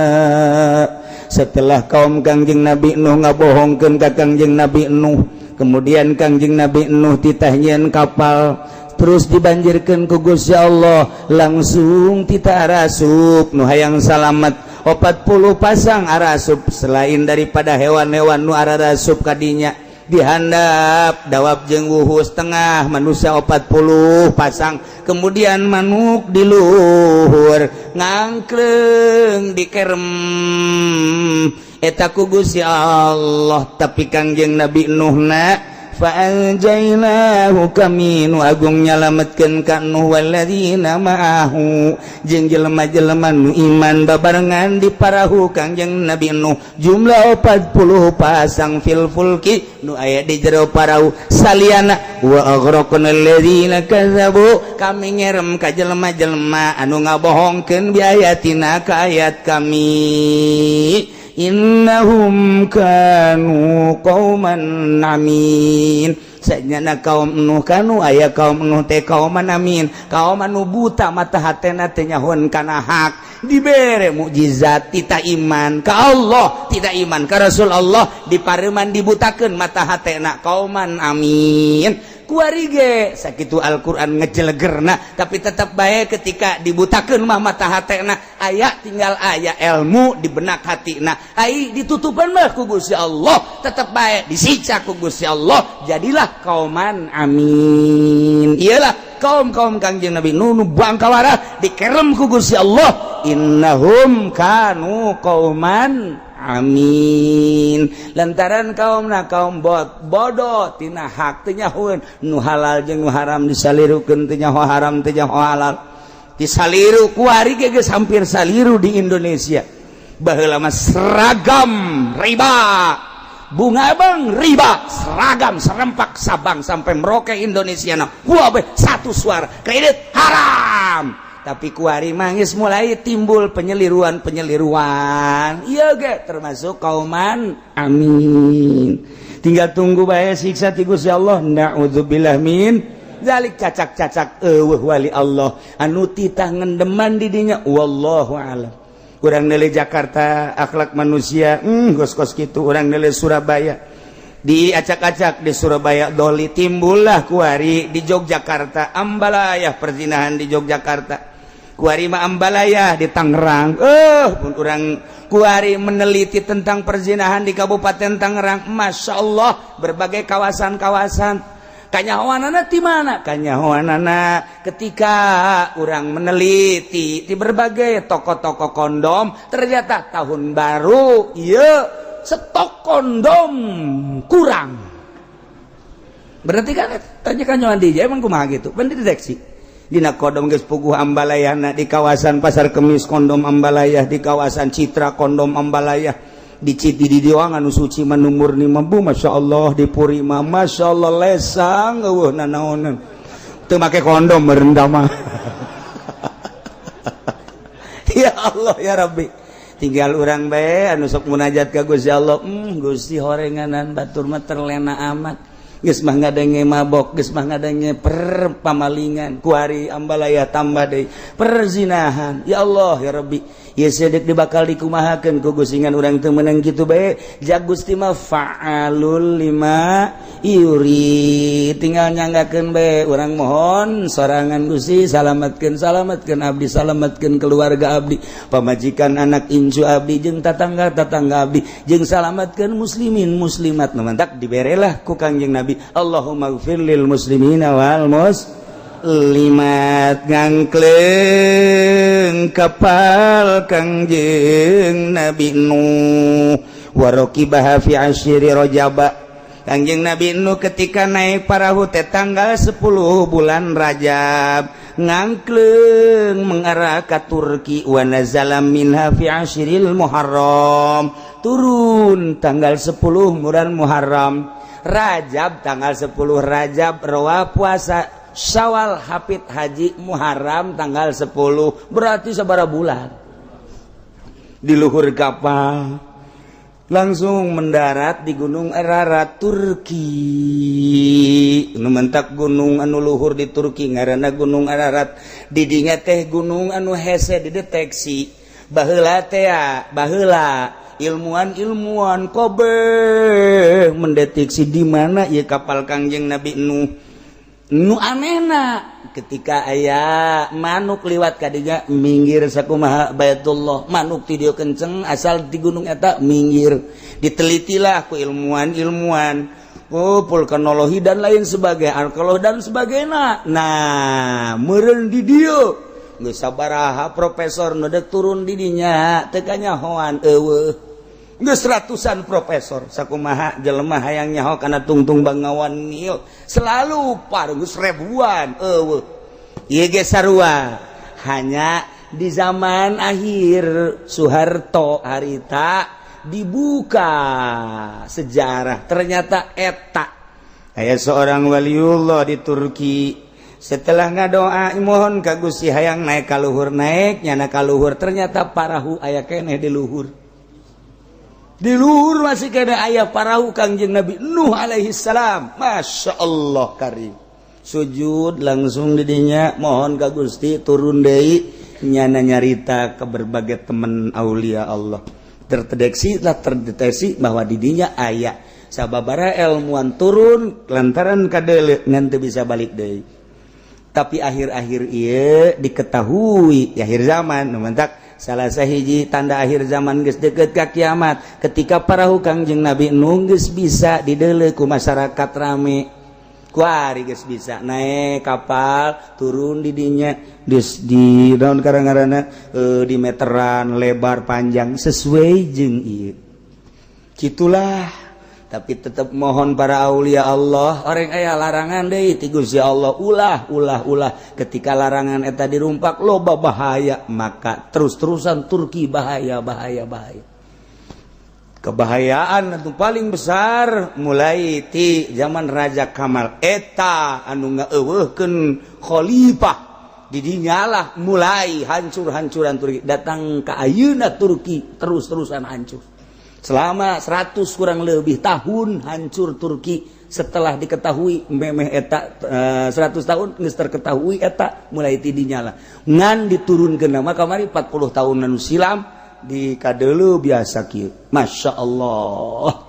C: Setelah kaum Kangjeng Nabi Nuh ngabohongkeun ka Kangjeng Nabi Nuh, kemudian Kangjeng Nabi Nuh ditahnyieun kapal, terus dibanjirkeun ku Gusti Allah, langsung tita arasup nu hayang salamet 40 pasang arasup selain daripada hewan-hewan nu arasup kadinya dihandap dawab jeung wuhu setengah manusia 40 pasang, kemudian manuk di luhur ngangkleng dikerem eta ku Gusti Allah. Tapi Kangjeng Nabi Nuh na fa'anjaynahu kami nu agung nyalametkeun ka Nuh walladzina ma'ahu jeung jelema-jelema nu iman babarengan di parahu Kangjeng Nabi Nuh jumlah 40 pasang fil fulki nu aya di jero parahu saliyana wa aghraqna alladzina kazzabu kami ngerem ka jelema-jelema anu ngabohongkeun biayatina ka ayat kami. Innahum kanu qauman amin. Sanyana kaum Nuh kanu aya kaum Nuh teh kauman amin, kaum anu buta mata hatena teh nyahoan kana hak, dibere mukjizat tita iman ka Allah, tidak iman ka Rasul Allah, dipareuman dibutakeun mata hatena kauman amin. Kuari ge sakitu Al-Qur'an ngejelegerna tapi tetap bae ketika dibutakeun mah mata hatena aya tinggal aya ilmu di benak hatina, ai ditutupan mah ku Gusti Allah tetap bae disicca ku Gusti Allah, jadilah kauman amin. Iyalah kaum-kaum Kangjeng Nabi Nuh nu bangkawara dikerem ku Gusti Allah, innahum kanu qauman amin. Lantaran kaumna kaum bodoh tina hak teu nyahoeun nu halal jeung nu haram disalirukeun teu nyaho haram teu nyaho halal disaliru kuari geus hampir saliru di Indonesia. Baheula mah seragam riba, bunga bang riba, seragam serempak Sabang sampai Merauke Indonesia na wah satu suara kredit haram. Tapi kuari mangis mulai timbul penyeliruan iya ge termasuk kauman amin. Tinggal tunggu bae siksa ti Gusti Allah, naudzubillah min zalik. cacak-cacak eueuh wali Allah anu titah ngendeman di dinya wallahu alam. Urang neuleuh Jakarta akhlak manusia gos-gos kitu, urang neuleuh Surabaya diacak-acak di Surabaya doli, timbullah kuari di Yogyakarta ambalayah perzinahan di Yogyakarta, kuari mah ambalayah di Tangerang. Pun urang kuari meneliti tentang perzinahan di Kabupaten Tangerang, Masya Allah berbagai kawasan-kawasan. Kanyahoanana di mana? Kanyahoanana ketika orang meneliti di berbagai toko-toko kondom, ternyata tahun baru iya stok kondom kurang. Berarti kan tanya kanyahoan DJ emang kumaha gitu, ben dideteksi. Dina kondom geus puguh ambalayahna di kawasan Pasar Kemis kondom ambalayah, di kawasan Citra kondom ambalayah, di Citi di Doang anu suci manumur ni mampu, Masya Allah di Purima, Masya Allah lesang eueuh nanaonan teu make kondom merendah mah. Ya Allah ya Rabbi, tinggal urang bae anu sok munajat ka Gusti Allah, Gusti horenganan batur mah terlena amat, geus mah ngadenge mabok, geus mah ngadenge perpamalingan, kuari ambalayah tambah deui perzinahan. Ya Allah ya Rabbi, ya sedek dibakal dikumahakeun ku gusingan urang teu meunang kitu bae. Jak Gusti mah fa'alul lima yuri, tinggal nyanggakeun bae. Urang mohon sorangan Gusti salametkeun abdi, salametkeun keluarga abdi, pamajikan anak incu abdi jeung tatangga-tatangga abdi, jeung salametkeun muslimin muslimat nu mantak diberelah ku Kangjeng Nabi. Allahumma ighfir lil muslimina wal muslimat. Ngangkleng kapal Kangjeng Nabi Nuh warokibaha fi asyri Rajab. Kangjeng Nabi Nuh ketika naik perahu teh tanggal 10 bulan Rajab, ngangkleng mengarah ke Turki, wa nazala minha fi asyril Muharram, turun tanggal 10 bulan Muharram. Rajab tanggal 10 Rajab rawa puasa, Syawal hafid haji, Muharram tanggal 10, berarti sabaraha bulan di luhur kapal. langsung mendarat di Gunung Ararat Turki. Nu mentak gunung anu luhur di Turki ngaranna Gunung Ararat. Di dinya teh gunung anu hese dideteksi. Baheula teh baheula ilmuwan kobe mendeteksi di mana ieu kapal Kangjeng Nabi Nuh. Nu anehna ketika aya manuk liwat ka dinya minggir sakumaha Baitullah, manuk ti dieu kenceng asal di gunung eta minggir. Ditelitilah ku ilmuwan vulkanologi dan lain sebagainya, arkeologi dan sebagainya. Nah meureun di dieu geus sabaraha profesor nu dek turun di dinya teu kanyahoan eueuh geus ratusan profesor sakumaha jelema hayang nyaho kana tungtung bangawan Nil selalu geus ribuan eueuh ieu ge sarua hanya di zaman akhir Soeharto harita dibuka sejarah ternyata eta aya seorang waliullah di Turki setelah ngadoa mohon ka Gusti hayang naik ka luhur naik nyana ka luhur ternyata parahu aya keneh di luhur. Di luhur masih kena aya parahu Kangjeng Nabi Nuh alaihi salam. Masya Allah karim. Sujud langsung didinya mohon ka Gusti turun deui nyana nyarita ke berbagai teman aulia Allah. Terdeteksi bahwa didinya aya sababaraha ilmuwan turun lantaran kadeuleu ngan teu bisa balik deui. Tapi akhir-akhir ieu diketahui di akhir zaman nu mentak salah sahiji tanda akhir zaman geus deukeut ka kiamat ketika parahu Kangjeng Nabi Nuh geus bisa dideuleu ku masyarakat rame kuari geus bisa naik kapal turun di dinya geus di naon karangarana di meteran lebar panjang sesuai jeung ieu kitulah. Tapi tetap mohon para aulia Allah orang aya larangan deui ti Gusti Allah ulah ketika larangan eta dirumpak loba bahaya maka terus-terusan Turki bahaya kebahayaan itu paling besar mulai ti zaman Raja Kamal eta anu ngaeuweuhkeun khalifah di dinya lah mulai hancur-hancuran Turki datang ka ayeuna Turki terus-terusan hancur. Selama 100 kurang lebih tahun hancur Turki setelah diketahui memeh eta 100 tahun geus terketahui eta mulai tidinya lah ngan diturunkeun nama kamari 40 tahun anu silam di kadeuleu biasa kieu. Masya Allah.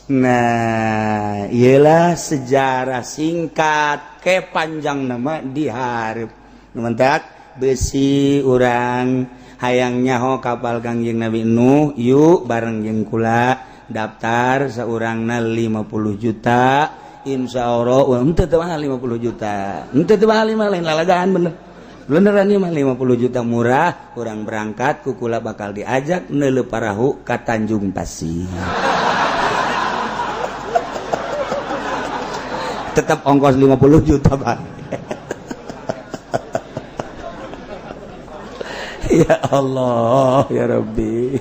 C: Nah, ialah sejarah singkat ke panjang nama di hareup. Numentak besi urang hayang nyaho kapal Kangjeng Nabi Nuh yuk bareng jeung kula daftar saurangna 50 juta insyaallah henteu teh mahal 50 juta henteu teh mahal lain lalagaan beneran ieu mah 50 juta murah urang berangkat ku kula bakal diajak neuleuh parahu ka Tanjung Pasir tetap ongkos 50 juta Pak. Ya Allah ya Rabbi.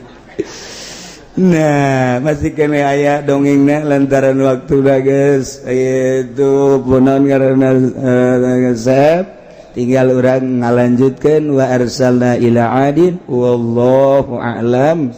C: Nah masih kene aya dongengna lantaran waktuna geus itu punaon ngaranna Sep tinggal urang ngalanjutkeun wa arsalna ila adin wallahu a'lam.